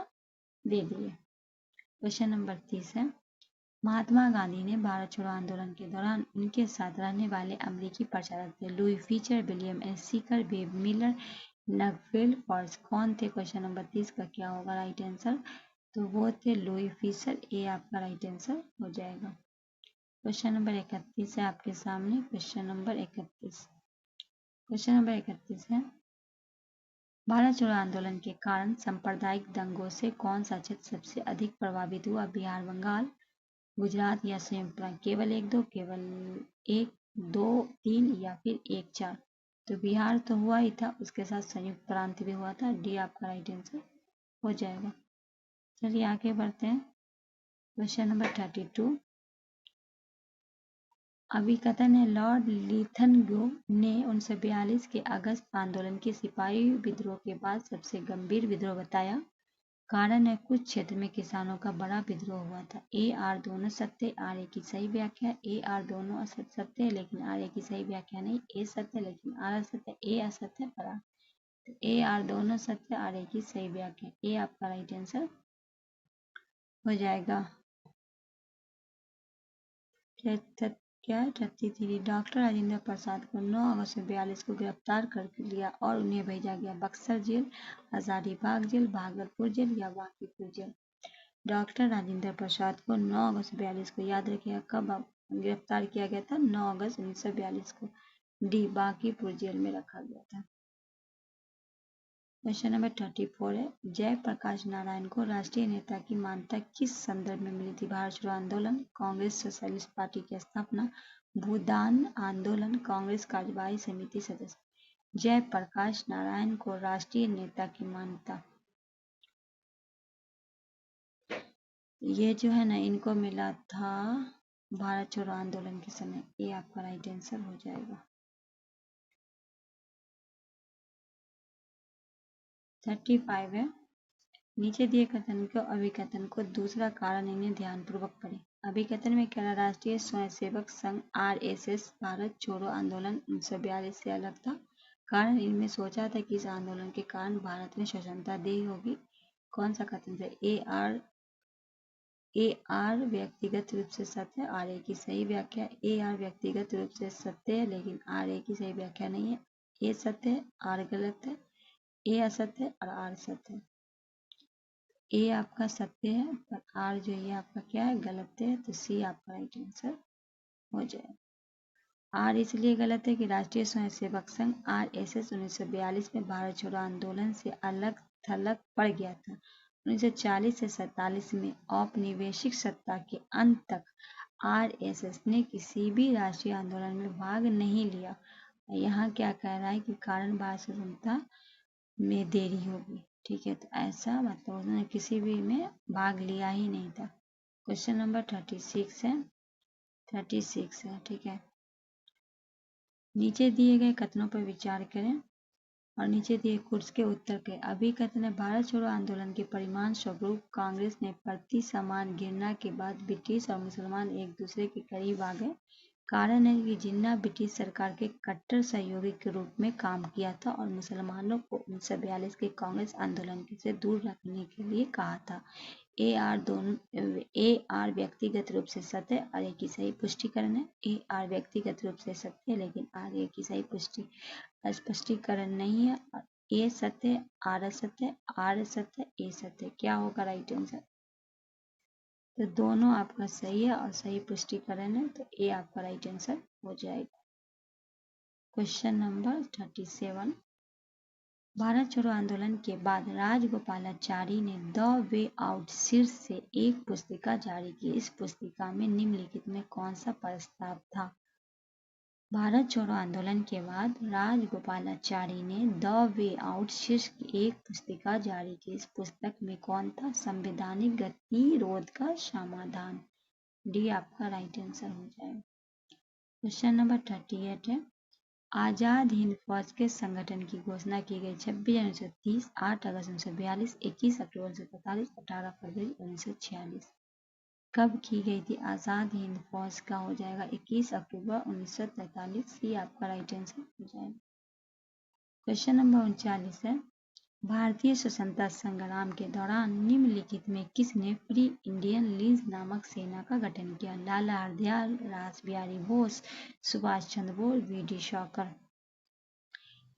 दे दिए। क्वेश्चन नंबर 30 है। महात्मा गांधी ने भारत छोड़ो आंदोलन के दौरान उनके साथ रहने वाले अमेरिकी प्रचारक थे Louis Fischer, William S Seeker, Webb Miller, नगफील्ड फॉर्स कौन थे। क्वेश्चन नंबर 30 का क्या होगा राइट आंसर, तो वो थे लुई फीचर। ये आपका राइट आंसर हो जाएगा। क्वेश्चन नंबर 31 है आपके सामने। क्वेश्चन नंबर 31 है, भारत छोड़ो आंदोलन के कारण सांप्रदायिक दंगों से कौन सा क्षेत्र सबसे अधिक प्रभावित हुआ। बिहार, बंगाल, गुजरात या संयुक्त प्रांत। केवल एक, दो, केवल एक, दो, तीन या फिर 1 4। तो बिहार तो हुआ ही था, उसके साथ संयुक्त प्रांत भी हुआ था। डी आपका राइट आंसर हो जाएगा। चलिए आगे बढ़ते हैं। क्वेश्चन नंबर 32, अभिकथन है लॉर्ड लिथनगो ने 1942 के अगस्त आंदोलन के सिपाही विद्रोह के बाद सबसे गंभीर विद्रोह बताया। कारण है कुछ क्षेत्र में किसानों का बड़ा विद्रोह हुआ था। ए आर दोनों सत्य, आर ए की सही व्याख्या। ए आर दोनों असत्य है लेकिन आर ए की सही व्याख्या नहीं। ए सत्य लेकिन आर असत्य, ए असत्य पर आर। तो ए आर दोनों सत्य, आर ए की सही व्याख्या। ए आपका राइट आंसर हो जाएगा। क्या है 33। डॉक्टर राजेंद्र प्रसाद को 9 अगस्त 1942 को गिरफ्तार कर लिया और उन्हें भेजा गया Buxar jail, Hazaribagh jail, Bhagalpur jail या बांकीपुर जेल। डॉक्टर राजेंद्र प्रसाद को 9 अगस्त 1942 को याद रखिएगा कब गिरफ्तार किया गया था। 9 अगस्त 1942 को डी बांकीपुर जेल में रखा गया था। क्वेश्चन नंबर 34 है, जयप्रकाश नारायण को राष्ट्रीय नेता की मान्यता किस संदर्भ में मिली थी? भारत छोड़ो आंदोलन, कांग्रेस सोशलिस्ट पार्टी की स्थापना, भूदान आंदोलन, कांग्रेस कार्यवाही समिति सदस्य। जयप्रकाश नारायण को राष्ट्रीय नेता की मान्यता, ये जो है ना, इनको मिला था भारत छोड़ो आंदोलन के समय। ये आपका राइट आंसर हो जाएगा। 35 है, नीचे दिए कथन को अभिकथन को दूसरा कारण इन्हें ध्यानपूर्वक पढ़ें। अभिकथन में कह रहा, राष्ट्रीय स्वयंसेवक संघ आरएसएस भारत छोड़ो आंदोलन 1942 से अलग था। कारण, इनमें सोचा था कि इस आंदोलन के कारण भारत में स्वतंत्रता दी होगी। कौन सा कथन है? ए आर व्यक्तिगत रूप से सत्य, आर ए की सही व्याख्या। ए आर व्यक्तिगत रूप से सत्य है, लेकिन आर ए की सही व्याख्या नहीं है। ए सत्य है, आर गलत है। ए असत्य है और आर सत्य है। ए आपका सत्य है, पर आर जो ये आपका क्या है, गलत है। तो सी आपका राइट आंसर हो जाए। आर इसलिए गलत है कि राष्ट्रीय स्वयंसेवक संघ आरएसएस 1942 में भारत छोड़ो आंदोलन से अलग थलग पड़ गया था। 1940 से 47 में औपनिवेशिक सत्ता के अंत तक आरएसएस ने किसी भी राष्ट्रीय आंदोलन में भाग नहीं लिया। यहाँ क्या कह रहा है कि कारण भारत स्वतंत्रता में देरी होगी। ठीक है, तो ऐसा मतलब उन्होंने किसी भी में भाग लिया ही नहीं था। क्वेश्चन नंबर 36 है, 36 है। ठीक है, नीचे दिए गए कथनों पर विचार करें और नीचे दिए कोर्स के उत्तर के। अभिकथन है, भारत छोड़ो आंदोलन के परिणाम स्वरूप कांग्रेस ने प्रति समान गिरना के बाद ब्रिटिश और मुसलमान एक दूसरे के करीब आ गए। कारण है कि जिन्ना ब्रिटिश सरकार के कट्टर सहयोगी के रूप में काम किया था और मुसलमानों को 1942 के कांग्रेस आंदोलन से दूर रखने के लिए कहा था। ए आर व्यक्तिगत रूप से सत्य, आर ए की सही पुष्टिकरण है। ए आर व्यक्तिगत रूप से सत्य है, लेकिन आर ए की सही स्पष्टीकरण नहीं है। ए सत्य, आर असत्य, आर सत्य, ए सत्य। क्या होगा राइट आंसर? तो दोनों आपका सही है और सही पुष्टिकरण है, तो ए आपका राइट आंसर हो जाएगा। क्वेश्चन नंबर 37, भारत छोड़ो आंदोलन के बाद राजगोपालाचारी ने द वे आउट शीर्ष से एक पुस्तिका जारी की। इस पुस्तिका में निम्नलिखित में कौन सा प्रस्ताव था? भारत छोड़ो आंदोलन के बाद राजगोपालाचारी ने द वे आउट शीर्ष की एक पुस्तिका जारी की। इस पुस्तक में कौन था? संवैधानिक गतिरोध का समाधान। डी आपका राइट आंसर हो जाएगा। क्वेश्चन नंबर 38 है, आजाद हिंद फौज के संगठन की घोषणा की गई 26 जनवरी 1930, 8 अगस्त 1942, 21 अक्टूबर 1945, 18 फरवरी 1946। कब की गई थी? आजाद हिंद फौज का हो जाएगा 21 अक्टूबर 1943। सी आपका राइट आंसर हो जाएगा। क्वेश्चन नंबर 39 है, भारतीय स्वतंत्रता संग्राम के दौरान निम्नलिखित में किसने फ्री इंडियन लीज नामक सेना का गठन किया? लाला हरदयाल, रास बिहारी बोस, सुभाष चंद्र बोस, वी.डी. सावरकर।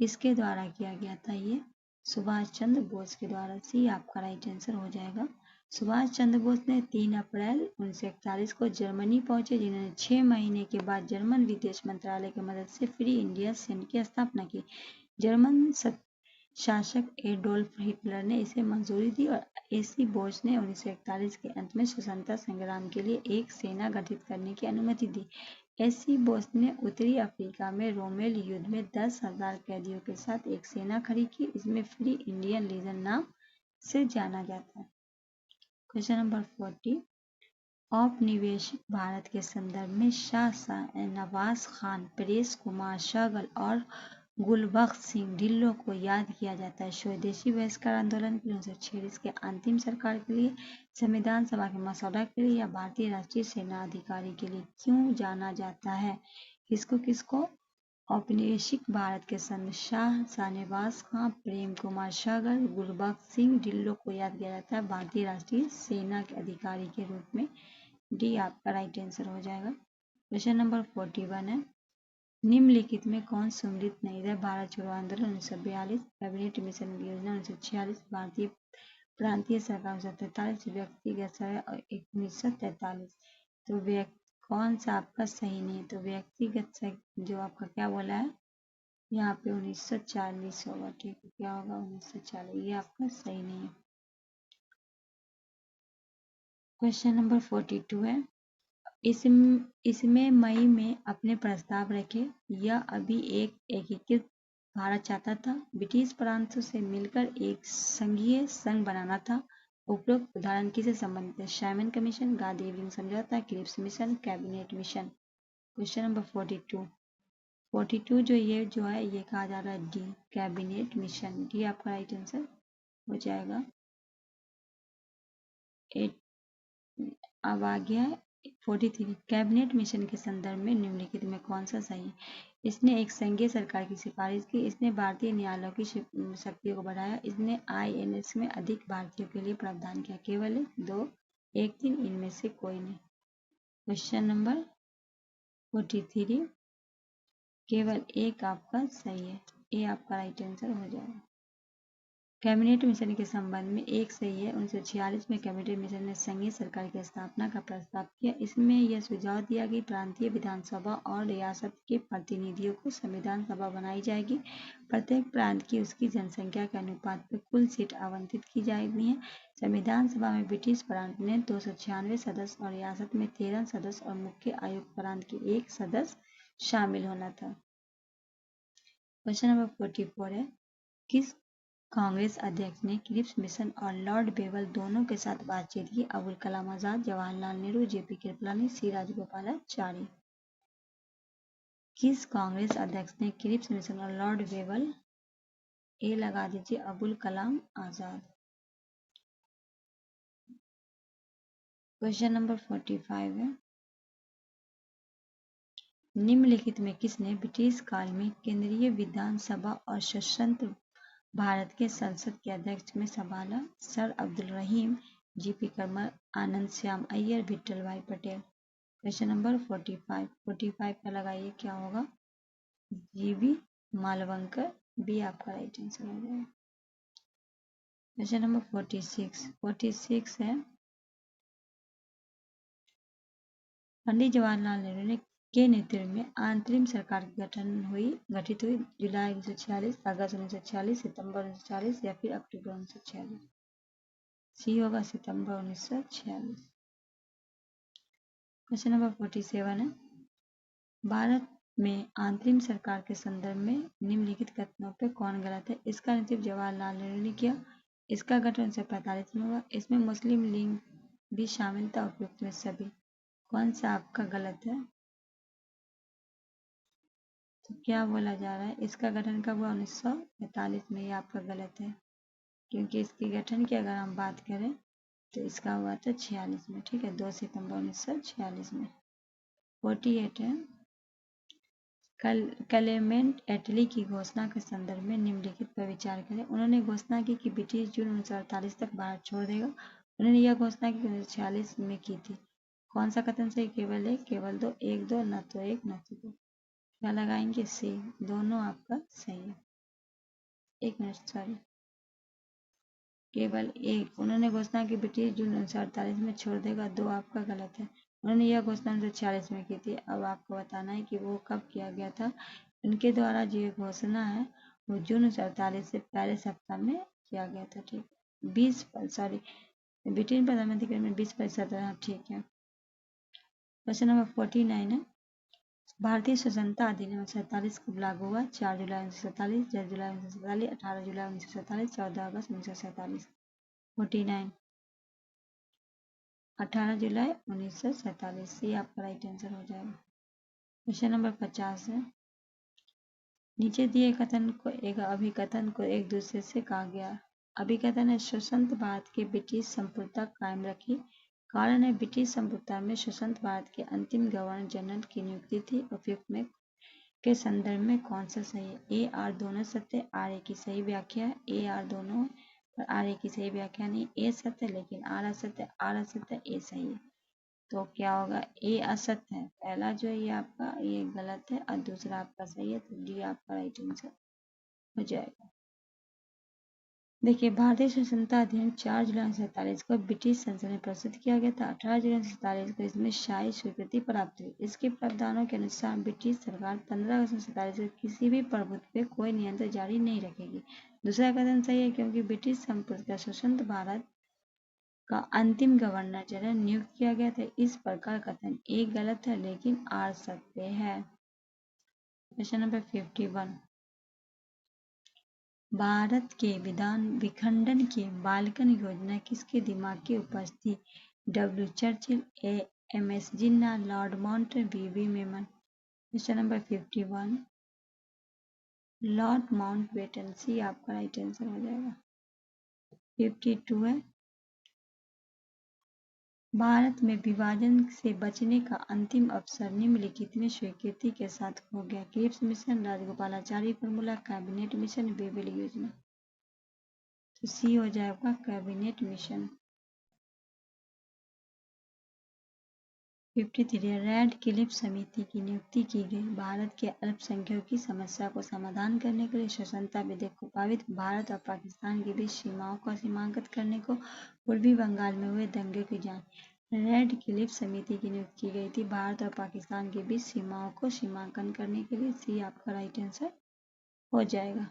इसके द्वारा किया गया था ये? सुभाष चंद्र बोस के द्वारा। सी आपका राइट आंसर हो जाएगा। सुभाष चंद्र बोस ने 3 अप्रैल 1941 को जर्मनी पहुंचे, जिन्होंने 6 महीने के बाद जर्मन विदेश मंत्रालय की मदद से फ्री इंडिया सेना की स्थापना की। जर्मन शासक एडोल्फ हिटलर ने इसे मंजूरी दी और एसी बोस ने 1941 के अंत में स्वतंत्रता संग्राम के लिए एक सेना गठित करने की अनुमति दी। एसी बोस ने उत्तरी अफ्रीका में रोमेल युद्ध में 10,000 कैदियों के साथ एक सेना खड़ी की। इसमें फ्री इंडियन लीजन नाम से जाना जाता है। क्वेश्चन नंबर 40, औपनिवेशिक भारत के संदर्भ में शाह नवाज खान, परेश कुमार सहगल और गुलबख्श सिंह ढिल्लों को याद किया जाता है। स्वदेशी बहिष्कार आंदोलन के 1946 के अंतिम सरकार के लिए, संविधान सभा के मसौदा के लिए या भारतीय राष्ट्रीय सेना अधिकारी के लिए क्यों जाना जाता है? किसको किसको? औपनिवेशिक भारत के संदर्भ शाह शाहनवाज खान, प्रेम कुमार सहगल, गुलबख्श सिंह ढिल्लों को याद किया जाता है भारतीय राष्ट्रीय सेना के अधिकारी के रूप में। डी आपका राइट आंसर हो जाएगा। क्वेश्चन नंबर 41 है, निम्नलिखित में कौन सम्मिलित नहीं था? भारत छोड़ो आंदोलन 1942, कैबिनेट मिशन योजना 1946, भारतीय प्रांतीय सरकार 1943, व्यक्तिगत सरकार 1943। तो कौन सा आपका सही नहीं है? तो व्यक्तिगत जो आपका क्या बोला है, यहाँ पे 1940 होगा। ठीक है, क्या होगा 1940, ये आपका सही नहीं है। क्वेश्चन नंबर 42 है, इसमें मई में अपने प्रस्ताव रखे। यह अभी एक एकीकृत भारत चाहता था, ब्रिटिश प्रांतों से मिलकर एक संघीय संघ बनाना था। उपरोक्त उदाहरण किसे संबंधित है? साइमन कमीशन, गांधी इवलिंग समझौता, Cripps mission, cabinet mission. Question number 42 जो है ये कहा जा रहा है डी, कैबिनेट मिशन। डी आपका राइट आंसर हो जाएगा। अब आ गया 43, कैबिनेट मिशन के संदर्भ में निम्नलिखित में कौन सा सही है? इसने एक संघीय सरकार की सिफारिश की, इसने भारतीय न्यायालयों की शक्तियों को बढ़ाया, इसने आईएनएस में अधिक भारतीयों के लिए प्रावधान किया। केवल 2, 1, 3 इनमें से कोई नहीं। क्वेश्चन नंबर 43, केवल एक आपका सही है, ए आपका राइट आंसर हो जाएगा। कैबिनेट मिशन के संबंध में एक सही है। 1946 में कैबिनेट मिशन ने संघीय सरकार की स्थापना का प्रस्ताव किया। इसमें यह सुझाव दिया कि प्रांतीय विधानसभा और रियासत के प्रतिनिधियों को संविधान सभा बनाई जाएगी। प्रत्येक प्रांत की उसकी जनसंख्या के अनुपात पर कुल सीट आवंटित की जानी है। संविधान सभा में ब्रिटिश प्रांत में 296 सदस्य और रियासत में 13 सदस्य और मुख्य आयुक्त प्रांत के 1 सदस्य शामिल होना था। क्वेश्चन नंबर 44 है, किस कांग्रेस अध्यक्ष ने क्रिप्स मिशन और लॉर्ड बेवल दोनों के साथ बातचीत की? अबुल कलाम आजाद, जवाहरलाल नेहरू, जेपी कृपलानी, सी राजगोपालाचारी। किस कांग्रेस अध्यक्ष ने क्रिप्स मिशन और लॉर्ड बेवल, ए लगा दीजिए अबुल कलाम आजाद। क्वेश्चन नंबर 45 है, निम्नलिखित में किसने ब्रिटिश काल में केंद्रीय विधानसभा और सशस्त्र भारत के संसद के अध्यक्ष में संभाला? सर अब्दुल रहीम, जीपी कर्मर, आनंद श्याम अय्यर, विठल भाई पटेल। क्वेश्चन नंबर 45 का लगाइए क्या होगा? जीवी मालवंकर, बी आपका राइट आंसर हो जाएगा। क्वेश्चन नंबर 46 है, पंडित जवाहरलाल नेहरू ने के नेतृत्व में अंतरिम सरकार की गठित हुई जुलाई 1946, अगस्त 1946, सितंबर 1946 या फिर अक्टूबर 1946? सी होगा सितंबर 1946। क्वेश्चन नंबर 47 है, भारत में अंतरिम सरकार के संदर्भ में निम्नलिखित कथनों पे कौन गलत है? इसका नेतृत्व जवाहरलाल नेहरू ने किया, इसका गठन 1945 में हुआ, इसमें मुस्लिम लीग भी शामिल था, उपयुक्त में सभी। कौन सा आपका गलत है? तो क्या बोला जा रहा है, इसका गठन कब हुआ? 1945 में। ये आपका गलत है, क्योंकि इसके गठन की अगर हम बात करें तो इसका हुआ था 46 में। ठीक है, 2 सितंबर 1946 में। 48 है, क्लेमेंट एटली की घोषणा के संदर्भ में निम्नलिखित पर विचार करें। उन्होंने घोषणा की कि ब्रिटिश जून 1948 तक भारत छोड़ देगा। उन्होंने यह घोषणा की 1946 में की थी। कौन सा कथन सही? केवल 1, केवल 2, 1, 2, न तो 1 न तो 2। क्या लगाएंगे? सी, दोनों आपका सही है। एक मिनट, सॉरी, केवल 1। उन्होंने घोषणा की ब्रिटिश जून 1948 में छोड़ देगा, 2 आपका गलत है। उन्होंने यह घोषणा 1946 में की थी। अब आपको बताना है कि वो कब किया गया था। उनके द्वारा जो ये घोषणा है वो जून 1948 से पहले सप्ताह में किया गया था। ठीक, 20, सॉरी, ब्रिटेन प्रधानमंत्री में 20% है। ठीक है। क्वेश्चन नंबर 49 है, भारतीय स्वतंत्रता अधिनियम 1947 कब लागू हुआ? 4 जुलाई 1947, 10 जुलाई 1947, 18 जुलाई 1947, 14 अगस्त 1947। 49, 18 जुलाई 1947, ये आपका राइट आंसर हो जाएगा। क्वेश्चन नंबर 50 है, नीचे दिए कथन को अभिकथन को एक दूसरे से कहा गया। अभिकथन है, स्वतंत्र भारत की ब्रिटिश संप्रभुता कायम रखी। कारण है, ब्रिटिश संप्रभुता में स्वतंत्र भारत के अंतिम गवर्नर जनरल की नियुक्ति थी। उपयुक्त में के संदर्भ में कौन सा सही है? ए आर दोनों सत्य, आर ए की सही व्याख्या है। ए आर दोनों पर आर ए की सही व्याख्या नहीं। ए सत्य लेकिन आर असत्य, आर असत्य, ए सही है। तो क्या होगा? ए असत्य है। पहला जो है ये आपका ये गलत है और दूसरा आपका सही है, तो डी आपका राइट आंसर हो जाएगा। देखिए, भारतीय स्वतंत्रता अधिनियम 4 जुलाई 1947 को ब्रिटिश संसद में प्रस्तुत किया गया था। 18 जुलाई 1947 को इसमें शाही स्वीकृति प्राप्त हुई। इसके प्रावधानों के अनुसार ब्रिटिश सरकार 15 अगस्त 1947 को किसी भी प्रभुत्व पे कोई नियंत्रण जारी नहीं रखेगी। दूसरा कथन सही है, क्योंकि ब्रिटिश संप्रभुत्व का स्वतंत्र भारत का अंतिम गवर्नर जनरल नियुक्त किया गया था। इस प्रकार कथन एक गलत है, लेकिन आर सत्य है। क्वेश्चन नंबर 51, भारत के विधान विखंडन के बाल्कन योजना किसके दिमाग की उपज थी? W Churchill, M S Jinnah, Lord Mountbatten, V Menon. Question number 51, Lord Mountbatten, C आपका राइट आंसर हो जाएगा। 52 है, भारत में विभाजन से बचने का अंतिम अवसर निम्नलिखित में स्वीकृति के साथ हो गया? Cripps mission, Rajagopalachari formula, cabinet mission, Wavell योजना। तो सी हो जाएगा कैबिनेट मिशन। 53, रेड क्लिफ समिति की नियुक्ति की गई। भारत के अल्पसंख्यकों की समस्या को समाधान करने के लिए स्वतंत्रता विधेयक को पारित। भारत और पाकिस्तान के बीच सीमाओं को सीमांकित करने को। पूर्वी बंगाल में हुए दंगे की जांच। रेड क्लिफ समिति की नियुक्ति की गई थी भारत और पाकिस्तान के बीच सीमाओं को सीमांकन करने के लिए। सी आपका राइट आंसर हो जाएगा।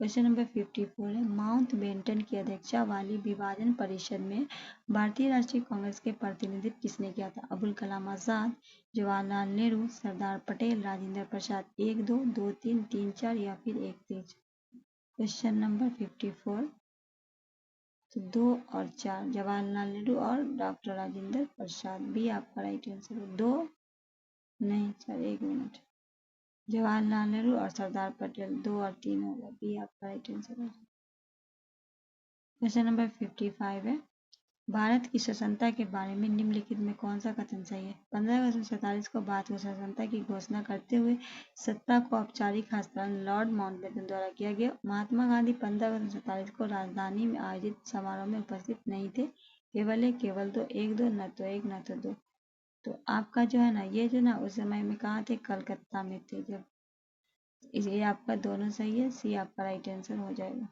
क्वेश्चन नंबर 54 है, माउंटबेटन की अध्यक्षता वाली विभाजन परिषद में भारतीय राष्ट्रीय कांग्रेस के प्रतिनिधित्व किसने किया था? अबुल कलाम आजाद, जवाहरलाल नेहरू, सरदार पटेल, राजेंद्र प्रसाद। 1, 2, 2, 3, 3, 4 या फिर 1, 3। क्वेश्चन नंबर 54, तो 2 और 4, जवाहरलाल नेहरू और डॉक्टर राजेंद्र प्रसाद। बी आपका राइट आंसर है। 2 नहीं सर, 1 मिनट, जवाहरलाल नेहरू और सरदार पटेल 2 और 3 होगा। बी आपका राइट आंसर है। क्वेश्चन नंबर 55 है, भारत की स्वतंत्रता के बारे में निम्नलिखित में कौन सा कथन सही है? 15 अगस्त 1947 को भारत को स्वतंत्रता की घोषणा करते हुए सत्ता को औपचारिक हस्तांतरण लॉर्ड माउंटबेटन द्वारा किया गया। महात्मा गांधी 15 अगस्त 1947 को राजधानी में आयोजित समारोह में उपस्थित नहीं थे। केवल 1, केवल 2, 1, 2, न तो 1 न तो 2। तो आपका जो है ना, ये जो ना उस समय में कहाँ थे? कलकत्ता में थे जब। ये आपका दोनों सही है। सी आपका राइट आंसर हो जाएगा।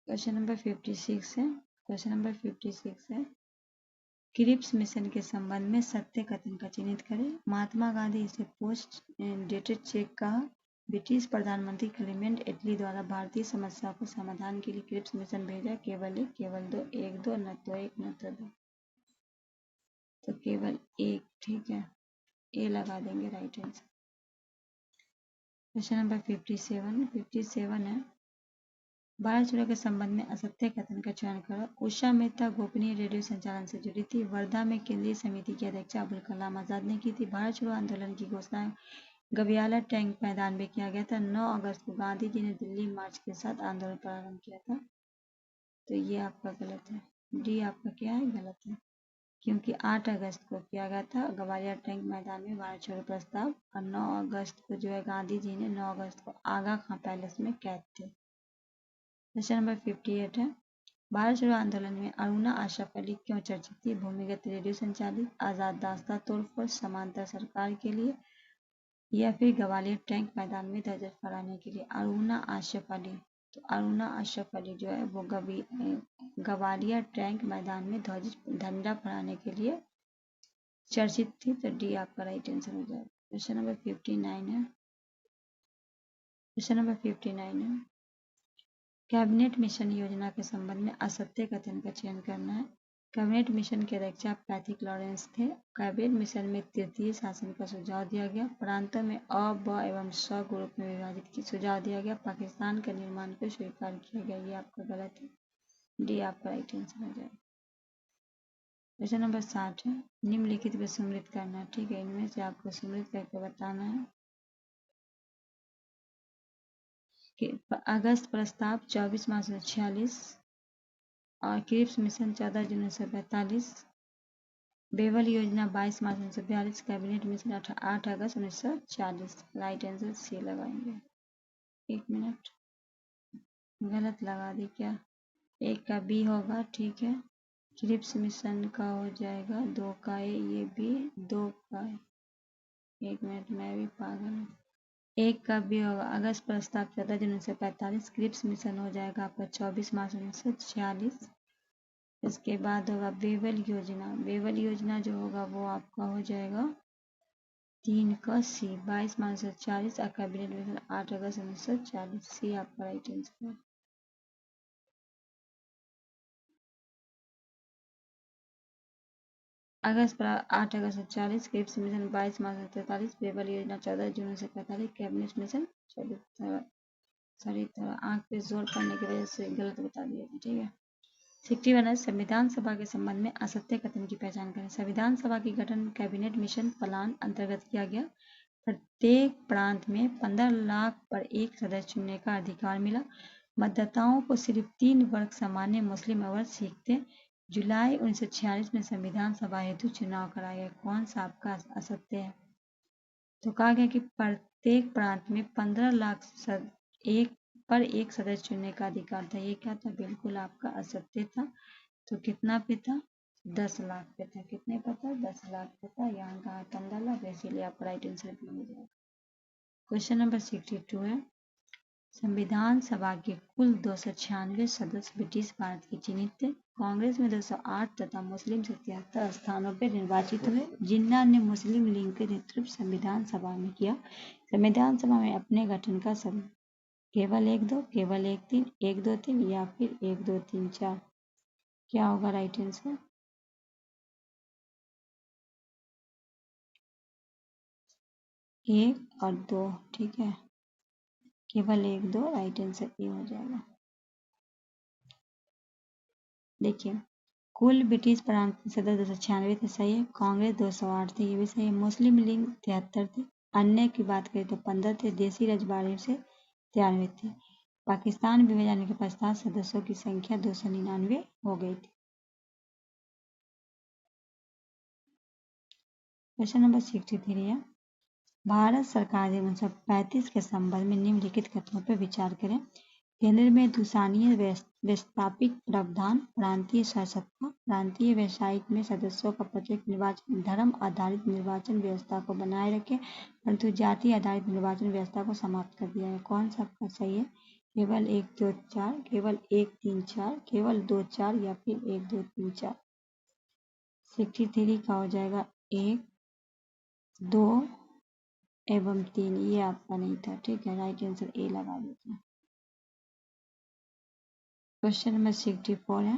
क्वेश्चन नंबर 56 है। क्वेश्चन नंबर 56 है, क्रिप्स मिशन के संबंध में सत्य कथन का चिन्हित करें। महात्मा गांधी इसे पोस्ट डेटेड चेक कहा। ब्रिटिश प्रधानमंत्री क्लेमेंट एटली द्वारा भारतीय समस्या को समाधान के लिए क्रिप्स मिशन भेजा। केवल 1, केवल 2, 1, 2, न तो 1 न तो 2। तो केवल 1, ठीक है, ए लगा देंगे राइट आंसर। क्वेश्चन नंबर 57 है, भारत छोड़ो के संबंध में असत्य कथन का चयन करो। उषा मेहता गोपनीय रेडियो संचालन से जुड़ी थी। वर्धा में केंद्रीय समिति की अध्यक्षता अबुल कलाम आजाद ने की थी। भारत छोड़ो आंदोलन की घोषणा गबियाला टैंक मैदान में किया गया था। 9 अगस्त को गांधी जी ने दिल्ली मार्च के साथ आंदोलन प्रारंभ किया था। तो ये आपका गलत है। डी आपका क्या है? गलत है, क्योंकि 8 अगस्त को किया गया था गवालिया टैंक मैदान में भारत छोड़ो प्रस्ताव। और 9 अगस्त को जो है गांधी जी ने 9 अगस्त को आगा खां पैलेस में कैद थे। क्वेश्चन नंबर 58 है, भारत छोड़ो आंदोलन में अरुणा आशफ अली क्यों चर्चित थी? भूमिगत रेडियो संचालित, आजाद रास्ता तोड़फोड़, समांतर सरकार के लिए, या फिर ग्वालियर टैंक मैदान में ध्वज फहराने के लिए। अरुणा आशफ अली, तो अरुणा आशफ अली जो है वो ग्वालियर टैंक मैदान में झंडा फहराने के लिए चर्चित थी। तो डी आपका राइट आंसर हो जाएगा। क्वेश्चन नंबर 59 है। क्वेश्चन नंबर 59 है, कैबिनेट मिशन योजना के संबंध में असत्य कथन का चयन करना है। कैबिनेट मिशन के अध्यक्ष पैथिक लॉरेंस थे। कैबिनेट मिशन में तृतीय शासन का सुझाव दिया गया। प्रांतों में अ, ब एवं स ग्रुप में विभाजित की सुझाव दिया गया। पाकिस्तान के निर्माण को स्वीकार किया गया। ये आपका गलत है। डी आपका राइट आंसर हो जाएगा। क्वेश्चन नंबर 60 है, निम्नलिखित में सम्मिलित करना है। ठीक है, इनमें से आपको सम्मिलित करके बताना है कि अगस्त प्रस्ताव 24 मार्च 1946 और क्रिप्स मिशन 14 जून 1945, बेबल योजना 22 मार्च 1942, कैबिनेट मिशन 8 अगस्त 1940। राइट आंसर सी लगाएंगे। 1 मिनट, गलत लगा दी क्या? 1 का बी होगा, ठीक है। क्रिप्स मिशन का हो जाएगा 2 का ए, ये बी 2 का है। 1 मिनट, मैं भी पागल हूँ। एक का भी होगा अगस्त प्रस्ताव 14 जून 1945, क्रिप्स मिशन हो जाएगा आपका 24 मार्च 1946। इसके बाद होगा वेवल योजना। वेवल योजना जो होगा वो आपका हो जाएगा 3 का सी 22 मार्च 1940 और कैबिनेट मिशन 8 अगस्त 1940। सी आपका राइट आंसर है। अगस्त 8 अगस्त 1940, क्रिप्स मिशन 22 मार्च 1943, वेवल योजना 14 जून 1945, कैबिनेट मिशन 24। सॉरी थोड़ा आंख पे जोर पड़ने की वजह से गलत बता दिया था, ठीक है। 61 संविधान सभा के संबंध में असत्य कथन की पहचान करें। संविधान सभा की गठन कैबिनेट मिशन प्लान अंतर्गत किया गया। प्रत्येक प्रांत में 15 लाख पर एक सदस्य चुनने का अधिकार मिला। मतदाताओं को सिर्फ 3 वर्ग सामान्य, मुस्लिम और सिख थे। जुलाई 1946 में संविधान सभा हेतु चुनाव कराया गया। कौन सा आपका असत्य है? तो कहा गया कि प्रत्येक प्रांत में 15 लाख एक सदस्य चुनने का अधिकार था। ये क्या था? बिल्कुल आपका असत्य था। तो कितना पे था? 10 लाख पे था। कितने पे था? 10 लाख पे था। यहाँ कहा 15 लाख, इसीलिए आपका राइट आंसर भी हो जाएगा। क्वेश्चन नंबर 62 है, संविधान सभा के कुल 296 सदस्य ब्रिटिश भारत के चयनित थे। कांग्रेस में 208 तथा मुस्लिम से 73 स्थानों पर निर्वाचित हुए। जिन्ना ने मुस्लिम लीग के नेतृत्व संविधान सभा में किया। संविधान सभा में अपने गठन का समय केवल 1-2, केवल 1-3, 1-2-3 या फिर 1-2-3-4। क्या होगा राइट आंसर? 1 और 2, ठीक है। केवल 1-2 राइट आंसर ए हो जाएगा। देखिए, कुल ब्रिटिश प्रांत सदस्य 296 थे, सही है। कांग्रेस 208 थे, ये भी सही है। मुस्लिम लीग 73 थे। अन्य की बात करें तो 15 थे। देसी रजवाड़े से 93 थे। पाकिस्तान विभाजन के पश्चात सदस्यों की संख्या 299 हो गई थी। क्वेश्चन नंबर 63 है, भारत सरकार ने 1935 के संबंध में निम्नलिखित कथनों पर विचार करें। केंद्र में दूषणीय व्यवस्थापिक प्रावधान, प्रांतीय शासकता, प्रांतीय व्यवसायिक में सदस्यों का प्रत्यक्ष निर्वाचन, धर्म आधारित निर्वाचन व्यवस्था को बनाए रखे परंतु जाति आधारित निर्वाचन व्यवस्था को समाप्त कर दिया है। कौन सा आपका सही है? केवल 1-2-4, केवल 1-3-4, केवल 2-4 या फिर 1-2-3-4। 63 का हो जाएगा 1, 2 एवं 3। ये आपका नहीं था, ठीक है। राइट आंसर ए लगा देते हैं। क्वेश्चन नंबर 64 है,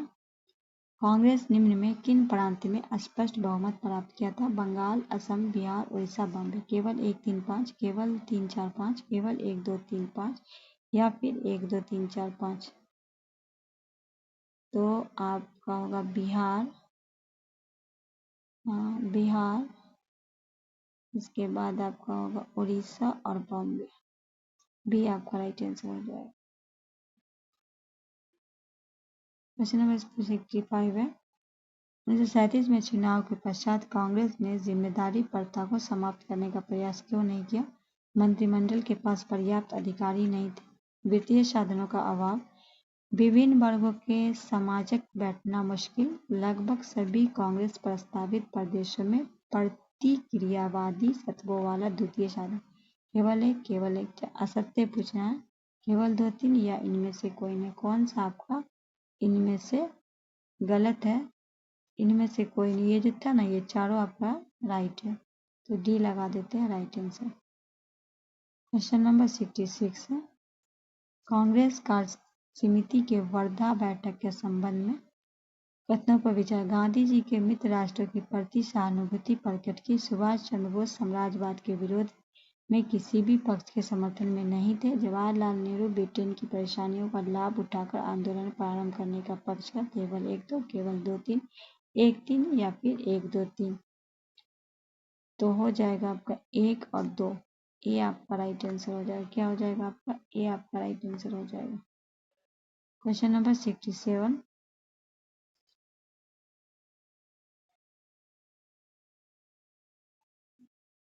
कांग्रेस निम्न में किन प्रांत में स्पष्ट बहुमत प्राप्त किया था? बंगाल, असम, बिहार, उड़ीसा, बॉम्बे। केवल 1-3-5, केवल 3-4-5, केवल 1-2-3-5 या फिर 1-2-3-4-5। तो आपका होगा बिहार, बिहार, इसके बाद आपका होगा उड़ीसा और बॉम्बे। बी आपका राइट आंसर हो जाएगा। क्वेश्चन नंबर 65 है, 1937 में चुनाव के पश्चात कांग्रेस ने जिम्मेदारी प्रथा को समाप्त करने का प्रयास क्यों नहीं किया? मंत्रिमंडल के पास पर्याप्त अधिकारी नहीं थे, वित्तीय साधनों का अभाव, विभिन्न वर्गों के समाजक बैठना मुश्किल, लगभग सभी कांग्रेस प्रस्तावित प्रदेशों में प्रतिक्रियावादी तत्वों वाला द्वितीय साधन। केवल एक असत्य पूछना है। केवल 2-3 या इनमें से कोई नहीं। कौन सा आपका इनमें से गलत है? इनमें से कोई नहीं। ये जो था ना, ये चारों आपका राइट है, तो डी लगा देते हैं राइट आंसर। क्वेश्चन नंबर 66 है, कांग्रेस कार्य समिति के वर्धा बैठक के संबंध में कथनों पर विचार। गांधी जी के मित्र राष्ट्रों के प्रति सहानुभूति प्रकट की। सुभाष चंद्र बोस साम्राज्यवाद के विरोध में किसी भी पक्ष के समर्थन में नहीं थे। जवाहरलाल नेहरू ब्रिटेन की परेशानियों का लाभ उठाकर आंदोलन प्रारंभ करने का पक्ष था। केवल 1-2, केवल 2-3, 1-3 या फिर 1-2-3। तो हो जाएगा आपका 1 और 2। ए आपका राइट आंसर हो जाएगा। क्या हो जाएगा आपका? ए आपका राइट आंसर हो जाएगा। क्वेश्चन नंबर 67,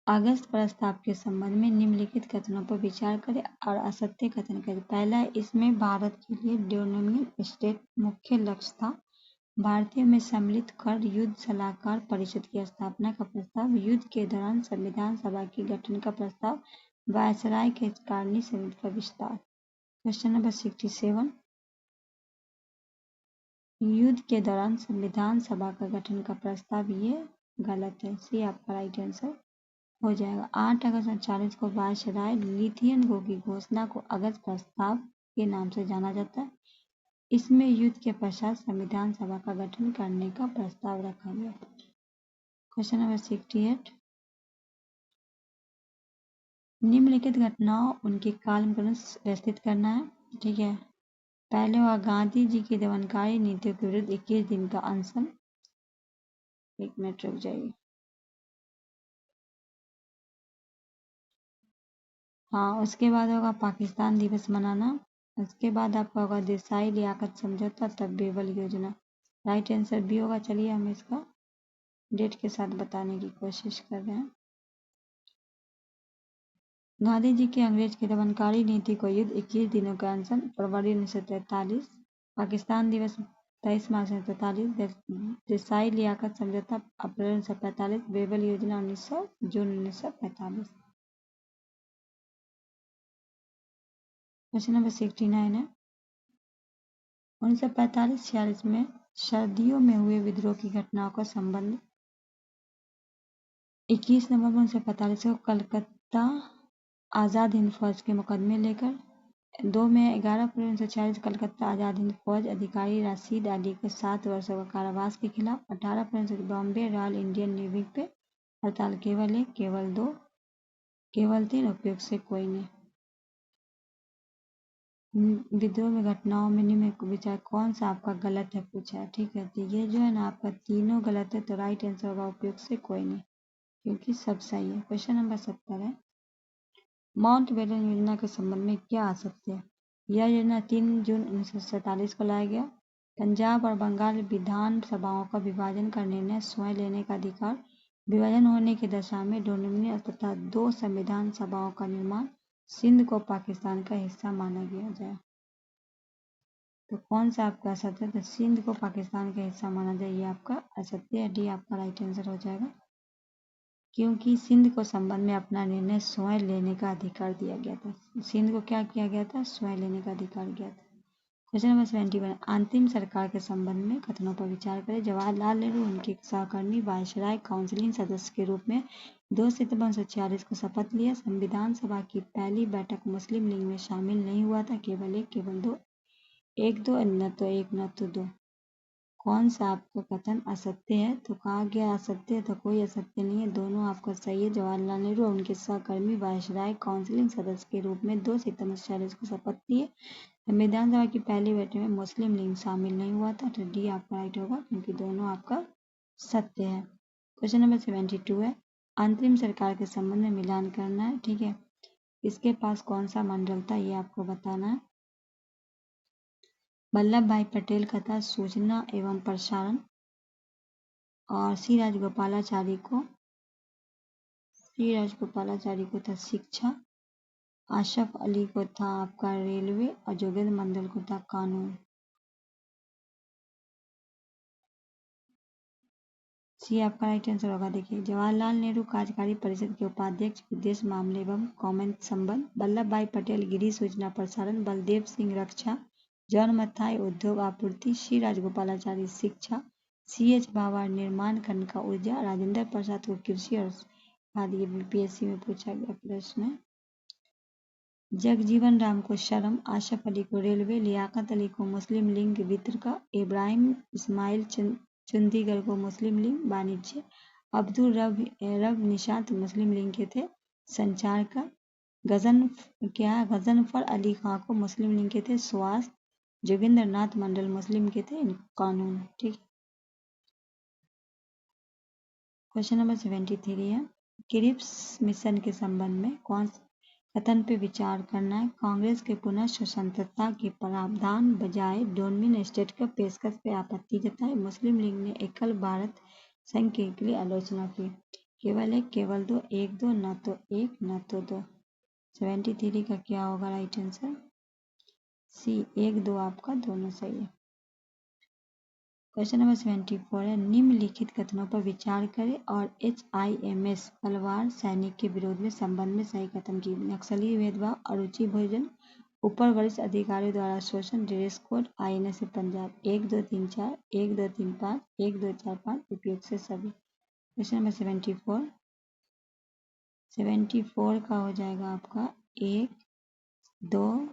अगस्त प्रस्ताव के संबंध में निम्नलिखित कथनों पर विचार करें और असत्य कथन करें। पहला है, इसमें भारत के लिए डोमिनियन स्टेट मुख्य लक्ष्य था। भारतीयों में सम्मिलित कर युद्ध सलाहकार परिषद की स्थापना का प्रस्ताव, युद्ध के दौरान संविधान सभा के गठन का प्रस्ताव, वायसराय के कारणी समिति का विस्तार। क्वेश्चन नंबर 67, युद्ध के दौरान संविधान सभा का गठन का प्रस्ताव ये गलत है। सी आपका राइट आंसर हो जाएगा। 8 अगस्त 1940 को वायसराय लिथियन की घोषणा को अगस्त प्रस्ताव के नाम से जाना जाता है। इसमें युद्ध के पश्चात संविधान सभा का गठन करने का प्रस्ताव रखा गया। क्वेश्चन नंबर 68, निम्नलिखित घटनाओं उनके काल में व्यवस्थित करना है। ठीक है, पहले हुआ गांधी जी की दमनकारी नीतियों के विरुद्ध 21 दिन का अनशन। 1 मिनट रुक जाइए। हाँ, उसके बाद होगा पाकिस्तान दिवस मनाना। उसके बाद आपका होगा देसाई लियाकत समझौता, तब बेवल योजना। राइट आंसर भी होगा। चलिए हम इसका डेट के साथ बताने की कोशिश कर रहे हैं। गांधी जी की अंग्रेज की दमनकारी नीति को युद्ध 21 दिनों का अनशन फरवरी 1943। पाकिस्तान दिवस 23 मार्च 1943। देसाई लियाकत समझौता अप्रैल 1945। बेवल योजना 1900 जून 1945। क्वेश्चन नंबर 69 है, 1945-46 में सर्दियों में हुए विद्रोह की घटनाओं का संबंध। 21 नवंबर 1945 को कलकत्ता आज़ाद हिंद फौज के मुकदमे लेकर। 2 में 11 फरवरी 1946 कलकत्ता आज़ाद हिंद फौज अधिकारी राशिद अली को 7 वर्षों का कारावास के खिलाफ। 18 फरवरी बॉम्बे रॉयल इंडियन नेवी पे हड़ताल। केवल 1, केवल 2, केवल 3, उपयोग से कोई नहीं। विद्रोह में घटनाओं में निम्न में विचार कौन सा आपका गलत है पूछा है। ठीक है, तो ये जो है ना आपका तीनों गलत है, तो राइट आंसर होगा उपयोग से कोई नहीं, क्योंकि सब सही है। क्वेश्चन नंबर 70 है, माउंट बेटन योजना के संबंध में क्या आ सकते हैं। यह योजना 3 जून 1947 को लाया गया। पंजाब और बंगाल विधान सभाओं का विभाजन का निर्णय स्वयं लेने का अधिकार। विभाजन होने की दशा में डोमिनियन तथा 2 संविधान सभाओं का निर्माण। सिंध को पाकिस्तान का हिस्सा माना गया जाए। तो कौन सा आपका असत्य है, तो सिंध को पाकिस्तान का हिस्सा माना जाए, ये आपका असत्य है। डी आपका राइट आंसर हो जाएगा, क्योंकि सिंध को संबंध में अपना निर्णय स्वयं लेने का अधिकार दिया गया था। सिंध को क्या किया गया था, स्वयं लेने का अधिकार दिया था। क्वेश्चन नंबर 71, अंतिम सरकार के संबंध में कथनों पर विचार करें। जवाहरलाल नेहरू उनके सहकर्मी वायसराय काउंसिल सदस्य के रूप में 2 सितंबर 1946 को शपथ लिया। संविधान सभा की पहली बैठक मुस्लिम लीग में शामिल नहीं हुआ था। केवल 1, केवल 2, 1, 2, न तो 1, न तो 2। कौन सा आपका कथन असत्य है, तो कहा गया असत्य है, तो कोई असत्य नहीं है, दोनों आपका सही है। जवाहरलाल नेहरू और उनके सहकर्मी वायसराय काउंसिल सदस्य के रूप में 2 सितंबर 1946 को शपथ लिए। संविधान सभा की पहली बैठक में मुस्लिम लीग शामिल नहीं हुआ था। तो डी आपका राइट होगा, क्योंकि दोनों आपका सत्य है। क्वेश्चन नंबर 72 है, अंतरिम सरकार के संबंध में मिलान करना है। ठीक है, इसके पास कौन सा मंडल था, ये आपको बताना है। वल्लभ भाई पटेल का था सूचना एवं प्रसारण, और सी राजगोपालाचारी को था शिक्षा। आशफ अली को था आपका रेलवे, और जोगेंद्र मंडल को था कानून। सी आपका राइट आंसर होगा। देखिए, जवाहरलाल नेहरू कार्यकारी परिषद के उपाध्यक्ष, विदेश मामले एवं कॉमन संबंध। वल्लभ भाई पटेल गृह सूचना प्रसारण। बलदेव सिंह रक्षा। जॉन मथाई उद्योग आपूर्ति। सी राजगोपालाचारी शिक्षा। सी एच भावाड़ निर्माण खंड का ऊर्जा। राजेंद्र प्रसाद को कृषि और खाद्य। ये बीपीएससी में पूछा गया प्रश्न है। जगजीवन राम को श्रम। आशफ अली को रेलवे। लियाकत अली को मुस्लिम लीग वित्त का। इब्राहिम इस्माइल चुंदीगढ़ को मुस्लिम लीग वाणिज्य। अब्दुल रब निशात मुस्लिम लीग के थे संचार का। गजनफर अली खां को मुस्लिम लीग के थे स्वास्थ्य। जोगिंद्र नाथ मंडल मुस्लिम के थे कानून। ठीक, क्वेश्चन नंबर 73 है, क्रिप्स मिशन के संबंध में कौन कथन पे विचार करना है। कांग्रेस के पुनः स्वतंत्रता के प्रावधान बजाय डोमिनियन स्टेट का पेशकश पे आपत्ति जताई। मुस्लिम लीग ने एकल भारत संघ के लिए आलोचना की। केवल 1, केवल 2, 1, 2, न तो 1, न तो 2। 73 का क्या होगा राइट आंसर, सी 1, 2 आपका दोनों सही है। क्वेश्चन नंबर 74 है, निम्नलिखित कथनों पर विचार करें और HIMS तलवार सैनिक के विरोध में संबंध में सही कथन की। नक्सली भेदभाव, अरुचि भोजन, ऊपर वरिष्ठ अधिकारियों द्वारा शोषण, ड्रेस कोड, INS पंजाब। 1 2 3 4, 1 2 3 5, 1 2 4 5 उपयोग से सभी। क्वेश्चन नंबर 74 का हो जाएगा आपका 1 2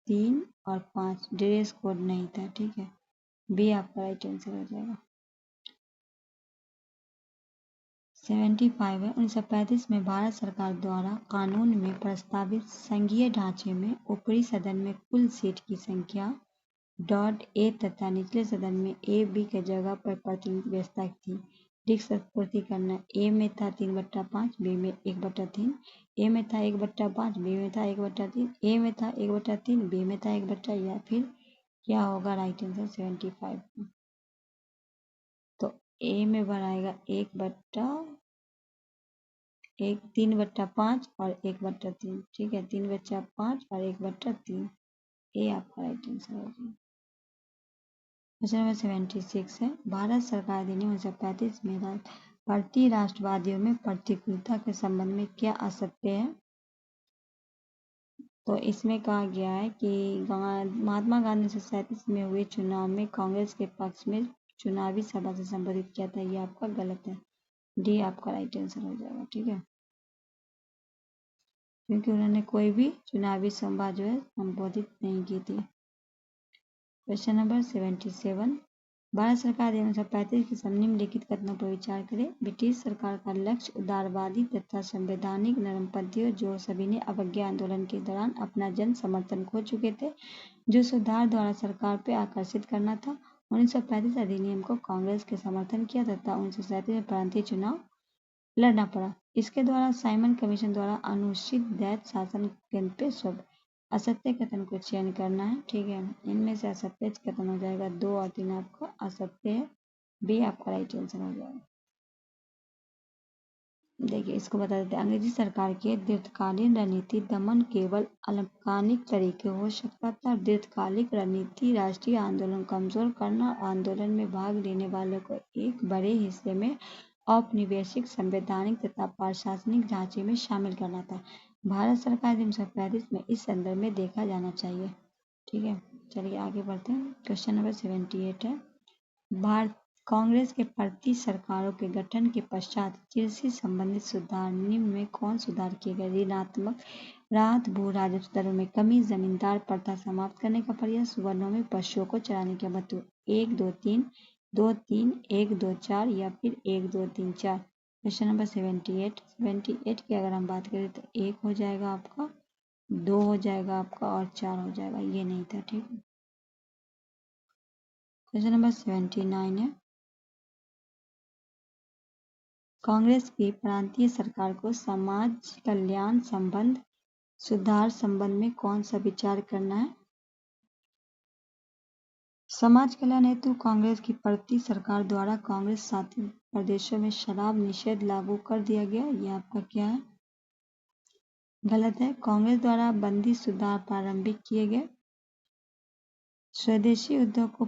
3 और 5। ड्रेस कोड नहीं था, ठीक है, बी आपका राइट आंसर हो जाएगा। 75 है, 1935 में भारत सरकार द्वारा कानून में प्रस्तावित संघीय ढांचे में ऊपरी सदन में कुल सीट की संख्या .a तथा निचले सदन में A-B के जगह पर प्रतिनिधित्व व्यवस्था थी। रिक्त पूर्ति करना। ए में था 3/5, बी में 1/3, ए में था 1/5, बी में था 1/3, ए में था 1/3, बी में था 1/, या फिर क्या होगा राइट आंसर 75 में? तो ए में बनाएगा 3/5 और 1/3, ठीक है, 3/5 और 1/3, ए आपका राइट आंसर हो जाएगा। क्वेश्चन नंबर 76 है, भारत सरकार अधिनियम 1935 में भारतीय राष्ट्रवादियों में प्रतिकूलता के संबंध में क्या असत्य है? तो इसमें कहा गया है कि महात्मा गांधी 1937 में हुए चुनाव में कांग्रेस के पक्ष में चुनावी सभा से संबोधित किया था, ये आपका गलत है, डी आपका राइट आंसर हो जाएगा, ठीक है, क्योंकि उन्होंने कोई भी चुनावी सभा जो है संबोधित नहीं की थी। क्वेश्चन नंबर 77, भारत सरकार 1935 के निम्नलिखित कथनों पर विचार करें। ब्रिटिश सरकार का लक्ष्य उदारवादी तथा संवैधानिक नरमपंथियों जो सभी ने अवज्ञा आंदोलन के दौरान अपना जन समर्थन खो चुके थे, जो सुधार द्वारा सरकार पर आकर्षित करना था। 1935 अधिनियम को कांग्रेस के समर्थन किया तथा 1937 में प्रांतीय चुनाव लड़ना पड़ा। इसके द्वारा साइमन कमीशन द्वारा अनुचित दैत्य शासन केंद्र पे सब असत्य कथन को चयन करना है, ठीक है, इनमें से असत्य कथन हो जाएगा 2 और 3 आपका असत्य है, बी आपका राइट आंसर हो जाएगा। देखिए इसको बता देते हैं, अंग्रेजी सरकार के दीर्घकालीन रणनीति दमन केवल अल्पकालिक तरीके हो सकता था। दीर्घकालिक रणनीति राष्ट्रीय आंदोलन कमजोर करना, आंदोलन में भाग लेने वालों को एक बड़े हिस्से में औपनिवेशिक, संवैधानिक तथा प्रशासनिक ढांचे में शामिल करना था। भारत सरकार 1935 में इस संदर्भ में देखा जाना चाहिए, ठीक है। चलिए आगे बढ़ते हैं। क्वेश्चन नंबर 78 है, भारत कांग्रेस के प्रति सरकारों के गठन के पश्चात कृषि संबंधित सुधार निम्न में कौन सुधार किए गए? ऋणात्मक राहत, भू राजस्व दरों में कमी, जमींदार प्रथा समाप्त करने का प्रयास, वर्णों में पशुओं को चराने के महत्व। 1 2 3, 2 3, 1 2 4 या फिर 1 2 3 4। क्वेश्चन नंबर 78 की अगर हम बात करें तो 1 हो जाएगा आपका, 2 हो जाएगा आपका और 4 हो जाएगा, ये नहीं था, ठीक है। क्वेश्चन नंबर 79 है, कांग्रेस की प्रांतीय सरकार को समाज कल्याण संबंध सुधार संबंध में कौन सा विचार करना है? समाज कल्याण हेतु कांग्रेस की प्रांतीय सरकार द्वारा कांग्रेस शासित प्रदेशों में शराब निषेध लागू कर दिया गया, यह आपका क्या है? गलत है। कांग्रेस द्वारा बंदी सुधार प्रारंभिक किए गए, स्वदेशी उद्योग को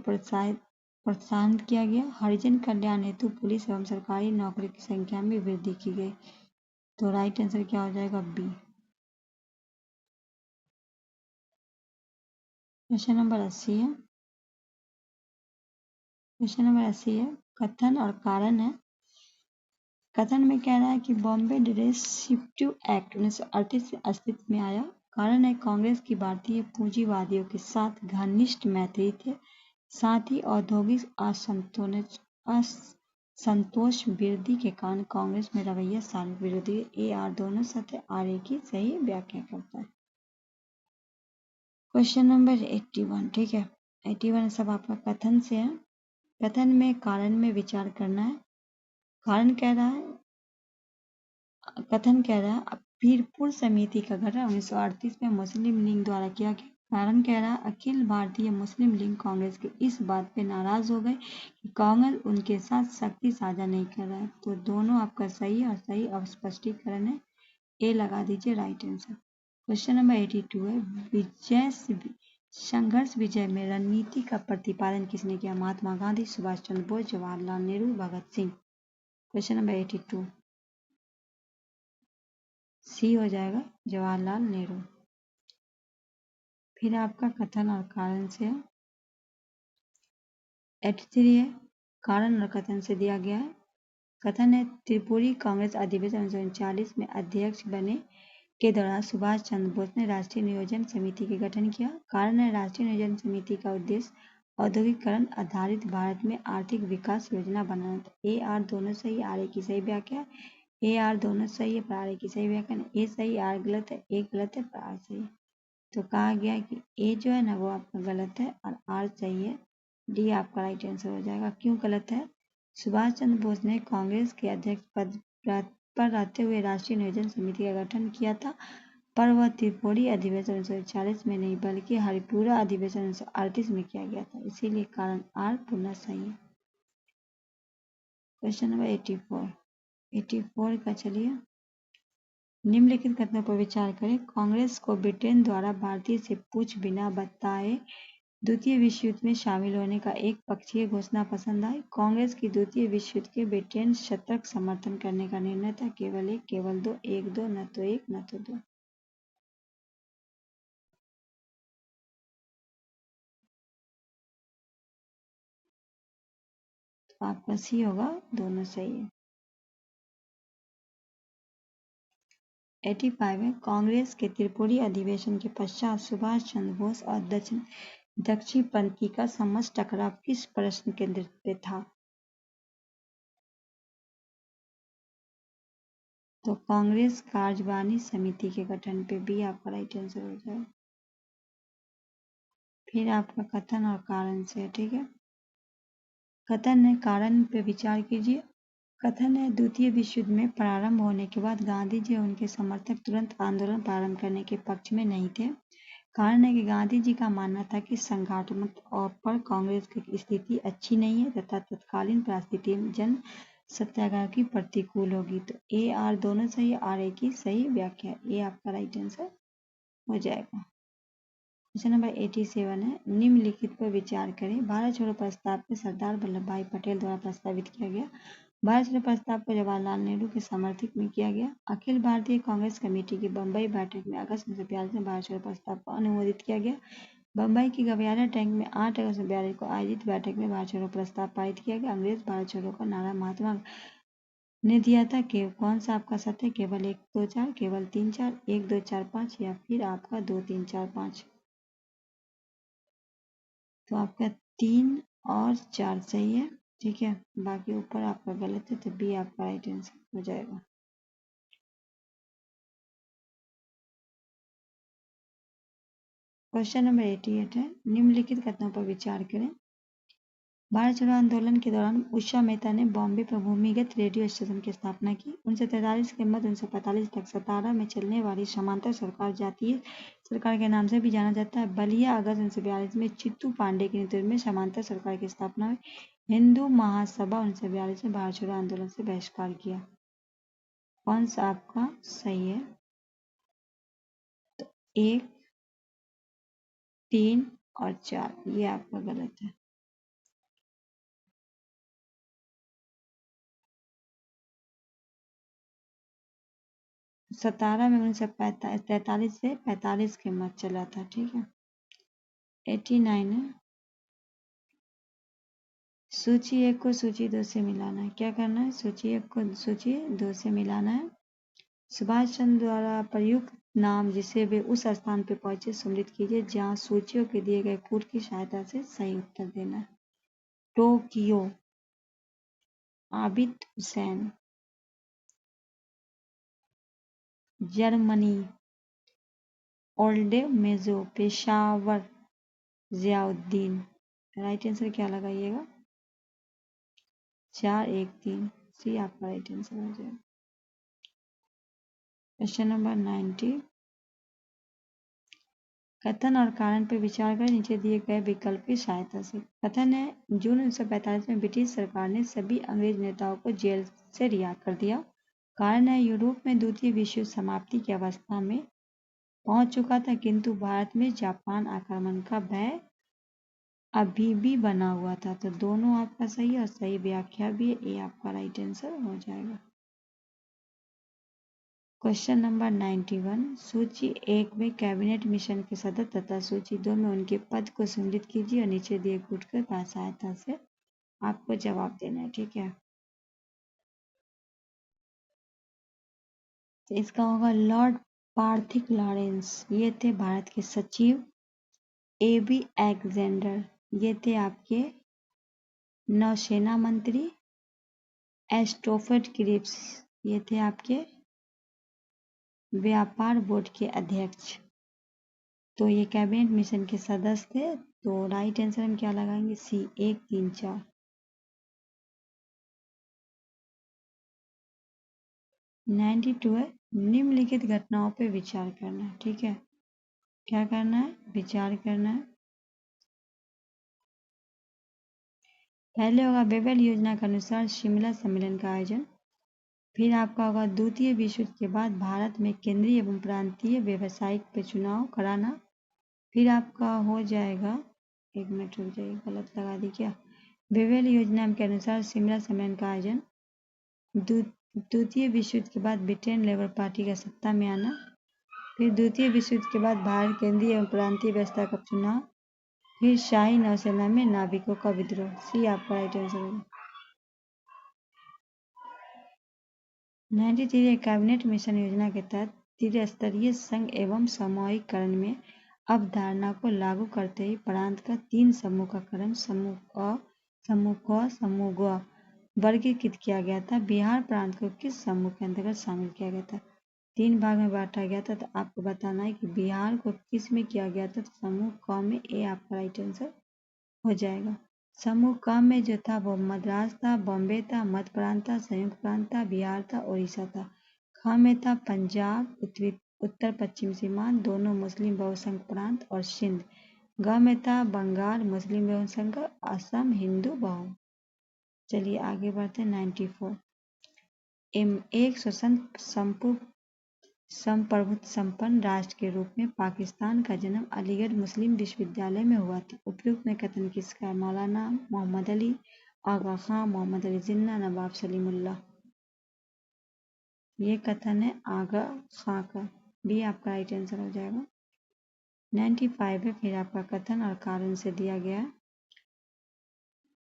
प्रोत्साहन किया गया, हरिजन कल्याण हेतु पुलिस एवं सरकारी नौकरी की संख्या में वृद्धि की गई। तो राइट आंसर क्या हो जाएगा? बी। क्वेश्चन नंबर 80 है, क्वेश्चन नंबर 80 है, कथन और कारण है। कथन में कह रहा है कि बॉम्बे डिरेसिप्टिव एक्ट 1938 से अस्तित्व में आया। कारण है कांग्रेस की भारतीय पूंजीवादियों के साथ घनिष्ठ मैत्री थे, साथ ही औद्योगिक असंतोष वृद्धि के कारण कांग्रेस में रवैया सार्वजनिक विरोधी। ए आर दोनों सत्य, आर ए की सही व्याख्या करता है। क्वेश्चन नंबर 81, ठीक है, 81 सब आपका कथन से है। कथन में कारण में विचार करना है। कारण कह रहा है, कथन कह रहा है पीरपुर समिति का गठन 1938 में मुस्लिम लीग द्वारा किया गया। कारण कह रहा है अखिल भारतीय मुस्लिम लीग कांग्रेस के इस बात पे नाराज हो गए कि कांग्रेस उनके साथ शक्ति साझा नहीं कर रहा है। तो दोनों आपका सही और सही स्पष्टीकरण है, ए लगा दीजिए राइट आंसर। क्वेश्चन नंबर 82 है, विजय संघर्ष विजय में रणनीति का प्रतिपादन किसने किया? महात्मा गांधी, सुभाष चंद्र बोस, जवाहरलाल नेहरू, भगत सिंह। क्वेश्चन नंबर 82 सी हो जाएगा, जवाहरलाल नेहरू। फिर आपका कथन और कारण से 83 है, कारण और कथन से दिया गया है। कथन है त्रिपुरी कांग्रेस अधिवेशन 1939 में अध्यक्ष बने के दौरान सुभाष चंद्र बोस ने राष्ट्रीय नियोजन समिति के गठन किया। कारण है राष्ट्रीय नियोजन समिति का उद्देश्य औद्योगिकरण आधारित भारत में आर्थिक विकास योजना बनाना था। ए आर दोनों सही, आर ए की सही व्याख्या। ए आर दोनों सही है पर आर ए की सही व्याख्या नहीं। ए सही, आर गलत है, ए गलत है पर आर सही है। तो कहा गया कि ए जो है ना वो आपका गलत है और आर सही है। डी आपका राइट आंसर हो जाएगा। क्यों गलत है? सुभाष चंद्र बोस ने कांग्रेस के अध्यक्ष पद पर रहते हुए राष्ट्रीय नियोजन समिति का गठन किया था, पर वह त्रिपुरी अधिवेशन 1940 में नहीं बल्कि हरिपुरा अधिवेशन 1938 में किया गया था, इसीलिए कारण आर पुनः सही है। क्वेश्चन नंबर 84 का चलिए, निम्नलिखित कथनों पर विचार करें। कांग्रेस को ब्रिटेन द्वारा भारतीय से पूछ बिना बताए द्वितीय विश्व युद्ध में शामिल होने का एक पक्षीय घोषणा पसंद आई। कांग्रेस की द्वितीय विश्व युद्ध के ब्रिटेन सतर्क समर्थन करने का निर्णय था। केवल एक, केवल दो, एक दो, न तो एक न तो दो। तो आपका सी होगा, दोनों सही है। 85 है, कांग्रेस के त्रिपुरी अधिवेशन के पश्चात सुभाष चंद्र बोस और दक्षिणपंथी का समझ टकराव किस प्रश्न के नेतृत्व था? तो कांग्रेस कार्यकारिणी समिति के गठन पे भी आपका राइट आंसर हो जाएगा। फिर आपका कथन और कारण से, ठीक है। कथन है कारण पे विचार कीजिए। कथन है द्वितीय विश्व युद्ध में प्रारंभ होने के बाद गांधी जी और उनके समर्थक तुरंत आंदोलन प्रारंभ करने के पक्ष में नहीं थे। कारण है कि गांधी जी का मानना था कि संगठनात्मक तौर पर कांग्रेस की स्थिति अच्छी नहीं है तथा तत्कालीन परिस्थिति में जन सत्याग्रह की प्रतिकूल होगी। तो ए आर दोनों सही, आर ए की सही व्याख्या। ये आपका राइट आंसर हो जाएगा। क्वेश्चन नंबर 87 है, निम्नलिखित पर विचार करें। भारत छोड़ो प्रस्ताव को सरदार वल्लभ भाई पटेल द्वारा प्रस्तावित किया गया। भारत छोड़ो प्रस्ताव को जवाहरलाल नेहरू के समर्थन में किया गया। अखिल भारतीय कांग्रेस कमेटी की बम्बई बैठक में अगस्त 1942 में भारत छोड़ो प्रस्ताव को अनुमोदित किया गया। बम्बई की गवियारा टैंक में 8 अगस्त 1942 को आयोजित बैठक में भारत छोड़ो प्रस्ताव पारित किया गया। अंग्रेज भारत छोड़ो का नारा महात्मा ने दिया था कि कौन सा आपका सत्य? केवल 1 2 4, केवल 3 4, 1 2 4 5 या फिर आपका 2 3 4 5। तो आपका 3 और 4 सही है, ठीक है। बाकी ऊपर आपका गलत है, तो बी आपका राइट आंसर हो जाएगा। क्वेश्चन नंबर 88 है, निम्नलिखित कथनों पर विचार करें। भारत छोड़ो आंदोलन के दौरान उषा मेहता ने बॉम्बे पर भूमिगत रेडियो स्टेशन की स्थापना की। 1943 के मध्य 1945 तक सतारा में चलने वाली समांतर सरकार जातीय सरकार के नाम से भी जाना जाता है। बलिया अगस्त 1942 में चित्तू पांडे के नेतृत्व में समांतर सरकार की स्थापना हुई। हिंदू महासभा 1942 में भारत छोड़ो आंदोलन से बहिष्कार किया। कौन सा आपका सही है? तो 1 3 और 4 ये आपका गलत है। सतारा में 1943 से 45 के मध्य चला था, ठीक है। 89 है, सूची 1 को सूची 2 से मिलाना है। क्या करना है? सूची 1 को सूची 2 से मिलाना है। सुभाष चंद्र द्वारा प्रयुक्त नाम जिसे वे उस स्थान पर पहुंचे सुमृत कीजिए जहां सूचियों के दिए गए कोड की सहायता से सही उत्तर देना है। टोक्यो, आबिद हुसैन, जर्मनी, ओल्डे मेजो, पेशावर, जियाउद्दीन। राइट आंसर क्या लगाइएगा? 4 1 3 सी आपका राइट आंसर हो जाएगा। क्वेश्चन नंबर 90, कथन और कारण पर विचार कर नीचे दिए गए विकल्प की सहायता से। कथन है जून 1945 में ब्रिटिश सरकार ने सभी अंग्रेज नेताओं को जेल से रिहा कर दिया। कारण है यूरोप में द्वितीय विश्व युद्ध समाप्ति की अवस्था में पहुंच चुका था, किंतु भारत में जापान आक्रमण का भय अभी भी बना हुआ था। तो दोनों आपका सही है और सही व्याख्या भी है, ये आपका राइट आंसर हो जाएगा। क्वेश्चन नंबर 91, सूची 1 में कैबिनेट मिशन के सदस्य तथा सूची 2 में उनके पद को सम्मिलित कीजिए और नीचे दिए कूट कर सहायता से आपको जवाब देना है, ठीक है। तो इसका होगा लॉर्ड पार्थिक लॉरेंस, ये थे भारत के सचिव। एबी एलेक्जेंडर, ये थे आपके नौसेना मंत्री। एस्टोफर्ड क्रिप्स, ये थे आपके व्यापार बोर्ड के अध्यक्ष। तो ये कैबिनेट मिशन के सदस्य थे। तो राइट आंसर हम क्या लगाएंगे? सी, 1, 3, 4। 92 है, निम्नलिखित घटनाओं पर विचार करना है, ठीक है। क्या करना है? विचार करना है। पहले होगा बेबेल योजना के अनुसार शिमला सम्मेलन का आयोजन। फिर आपका होगा द्वितीय विश्व युद्ध के बाद भारत में केंद्रीय एवं प्रांतीय व्यावसायिक पे चुनाव कराना। फिर आपका हो जाएगा, एक मिनट रुक जाइए, गलत लगा दी क्या। बेबेल योजना के अनुसार शिमला सम्मेलन का आयोजन। द्वितीय विश्व युद्ध के बाद ब्रिटेन लेबर पार्टी का सत्ता में आना। फिर द्वितीय विश्व युद्ध के बाद भारत केंद्रीय एवं प्रांतीय व्यवस्था का चुनाव। फिर शाही नौसेना में नाविकों का विद्रोह। सी आपका राइट आंसर होगा। 93 कैबिनेट मिशन योजना के तहत त्रिस्तरीय संघ एवं सामूहिकरण में अवधारणा को लागू करते ही प्रांत का 3 समूह का क्रम समूह अ, समूह क, समूह ग वर्गीकृत किया गया था। बिहार प्रांत को किस समूह के अंतर्गत शामिल किया गया था? 3 भाग में बांटा गया था। तो आपको बताना है कि बिहार को किस में किया गया था। तो समूह क में, ए आपका राइट आंसर हो जाएगा। समूह क में जो था वो मद्रास था, बॉम्बे था, मध्य प्रांत था, संयुक्त प्रांत था, बिहार था, उड़ीसा था। ख में था पंजाब, उत्तर पश्चिम सीमांत, दोनों मुस्लिम बहुसंख्य प्रांत और सिंध। ग में था बंगाल, मुस्लिम बहुसंख्य, असम, हिंदू बहु। चलिए आगे बढ़ते हैं। 94 एक स्वतंत्र संप्रभुत्व संपन्न राष्ट्र के रूप में पाकिस्तान का जन्म अलीगढ़ मुस्लिम विश्वविद्यालय में हुआ था। उपयुक्त में कथन किसका है? मौलाना मोहम्मद अली, आगा खां, मोहम्मद अली जिन्ना, नवाब सलीमुल्लाह। ये कथन है आगा खां का, भी आपका राइट आंसर हो जाएगा। 95 है, फिर आपका कथन और कारण से दिया गया है।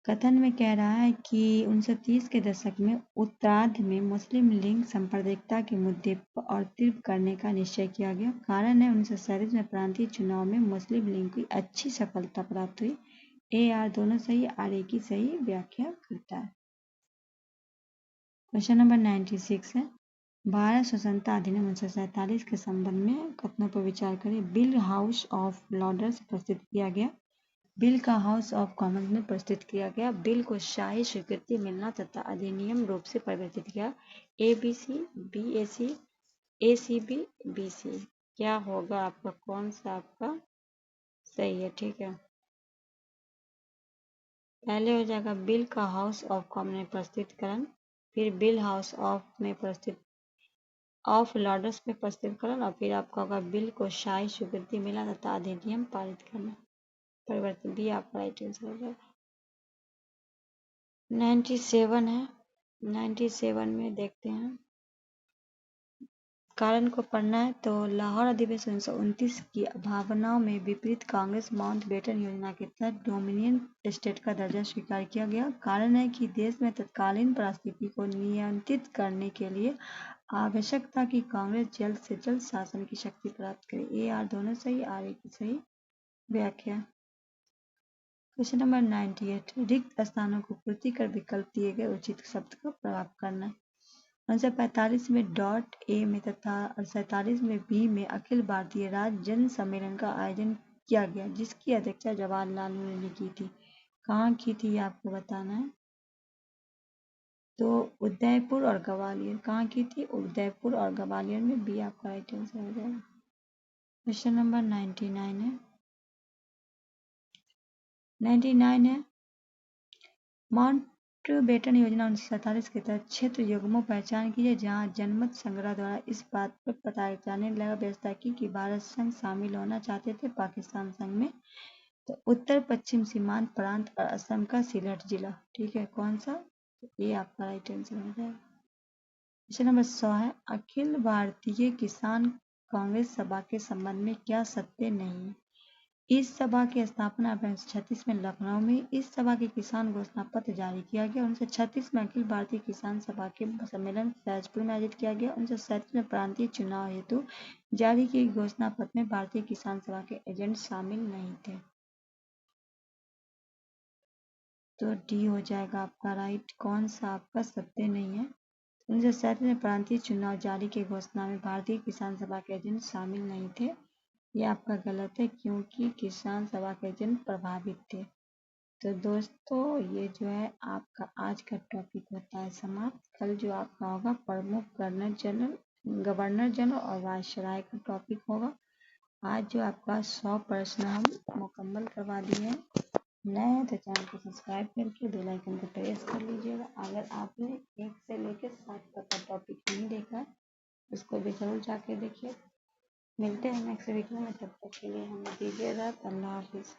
कथन में कह रहा है कि 1930 के दशक में उत्तरार्ध में मुस्लिम लिंग सांप्रदायिकता के मुद्दे और तीव्र करने का निश्चय किया गया। कारण है 1937 में प्रांतीय चुनाव में मुस्लिम लिंग को अच्छी सफलता प्राप्त हुई। ए आर दोनों सही, आर ए की सही व्याख्या करता है। क्वेश्चन नंबर 96 है, भारत स्वतंत्रता अधिनियम 1947 के संबंध में कथनों पर विचार करें। बिल हाउस ऑफ लॉर्ड्स प्रस्तुत किया गया। बिल का हाउस ऑफ कॉमन्स में प्रस्तुत किया गया। बिल को शाही स्वीकृति मिलना तथा अधिनियम रूप से परिवर्तित किया। ABC, BAC, ACB, BC। क्या होगा आपका? कौन सा आपका सही है? ठीक है, पहले हो जाएगा बिल का हाउस ऑफ कॉमन में प्रस्तुतिकरण, फिर बिल हाउस ऑफ में प्रस्तुत ऑफ लॉर्ड्स में प्रस्तुतिकरण, और फिर आपका होगा बिल को शाही स्वीकृति मिला तथा अधिनियम पारित करना, परिवर्तन। भी आपका राइट आंसर हो जाएगा। 97 है, 97 में देखते हैं, कारण को पढ़ना है। तो लाहौर अधिवेशन 1929 की भावनाओं में विपरीत कांग्रेस माउंटबेटन योजना के तहत डोमिनियन स्टेट का दर्जा स्वीकार किया गया। कारण है कि देश में तत्कालीन परिस्थिति को नियंत्रित करने के लिए आवश्यक था कि कांग्रेस जल्द से जल्द शासन की शक्ति प्राप्त करे। ए आर दोनों सही, आर ए की सही व्याख्या। क्वेश्चन नंबर 98, रिक्त स्थानों को पूर्ति कर विकल्प दिए गए उचित शब्द का प्रभाव करना है। 1945 में डॉट ए में तथा 47 में बी में अखिल भारतीय राज्य जन सम्मेलन का आयोजन किया गया, जिसकी अध्यक्षता जवाहरलाल नेहरू ने की थी। कहाँ की थी आपको बताना है। तो उदयपुर और ग्वालियर। कहाँ की थी? उदयपुर और ग्वालियर में। बी आपका राइट आंसर हो जाएगा। क्वेश्चन नंबर 99 है, 99 है, माउंट माउंटबेटन योजना 1947 के तहत क्षेत्र युग्मों पहचान की है, जहां जनमत संग्रह द्वारा इस बात पर पता जाने लगा व्यवस्था की कि भारत संघ शामिल होना चाहते थे पाकिस्तान संघ में। तो उत्तर पश्चिम सीमांत प्रांत और असम का सिलहट जिला, ठीक है, कौन सा? तो ये आपका राइट आंसर हो जाएगा। क्वेश्चन नंबर 100 है, अखिल भारतीय किसान कांग्रेस सभा के संबंध में क्या सत्य नहीं है? इस सभा की स्थापना 1936 में लखनऊ में इस सभा के किसान घोषणा पत्र जारी किया गया। 1936 में अखिल भारतीय किसान सभा के सम्मेलन सहजपुर में आयोजित किया गया। 1937 में प्रांतीय चुनाव हेतु जारी किए घोषणा पत्र में भारतीय किसान सभा के एजेंट शामिल नहीं थे। तो डी हो जाएगा आपका राइट। कौन सा आपका सत्य नहीं है? 1937 में प्रांतीय चुनाव जारी की घोषणा में भारतीय किसान सभा के एजेंट शामिल नहीं थे। ये आपका गलत है, क्योंकि किसान सभा के एजेंट प्रभावित थे। तो दोस्तों, ये जो है आपका आज का टॉपिक होता है समाप्त। कल जो आपका होगा प्रमुख गवर्नर जनरल और वायसराय का टॉपिक होगा। आज जो आपका 100 प्रश्न हम मुकम्मल करवा दिए हैं। नए हैं तो चैनल को सब्सक्राइब करके बेल आइकन को प्रेस कर लीजिएगा। अगर आपने 1 से लेकर 7 तक का टॉपिक नहीं देखा है, उसको भी जरूर जाके देखिए। मिलते हैं नेक्स्ट वीडियो में, तब तक के लिए हमें दीजिए इजाज़त। अल्लाह हाफिज़।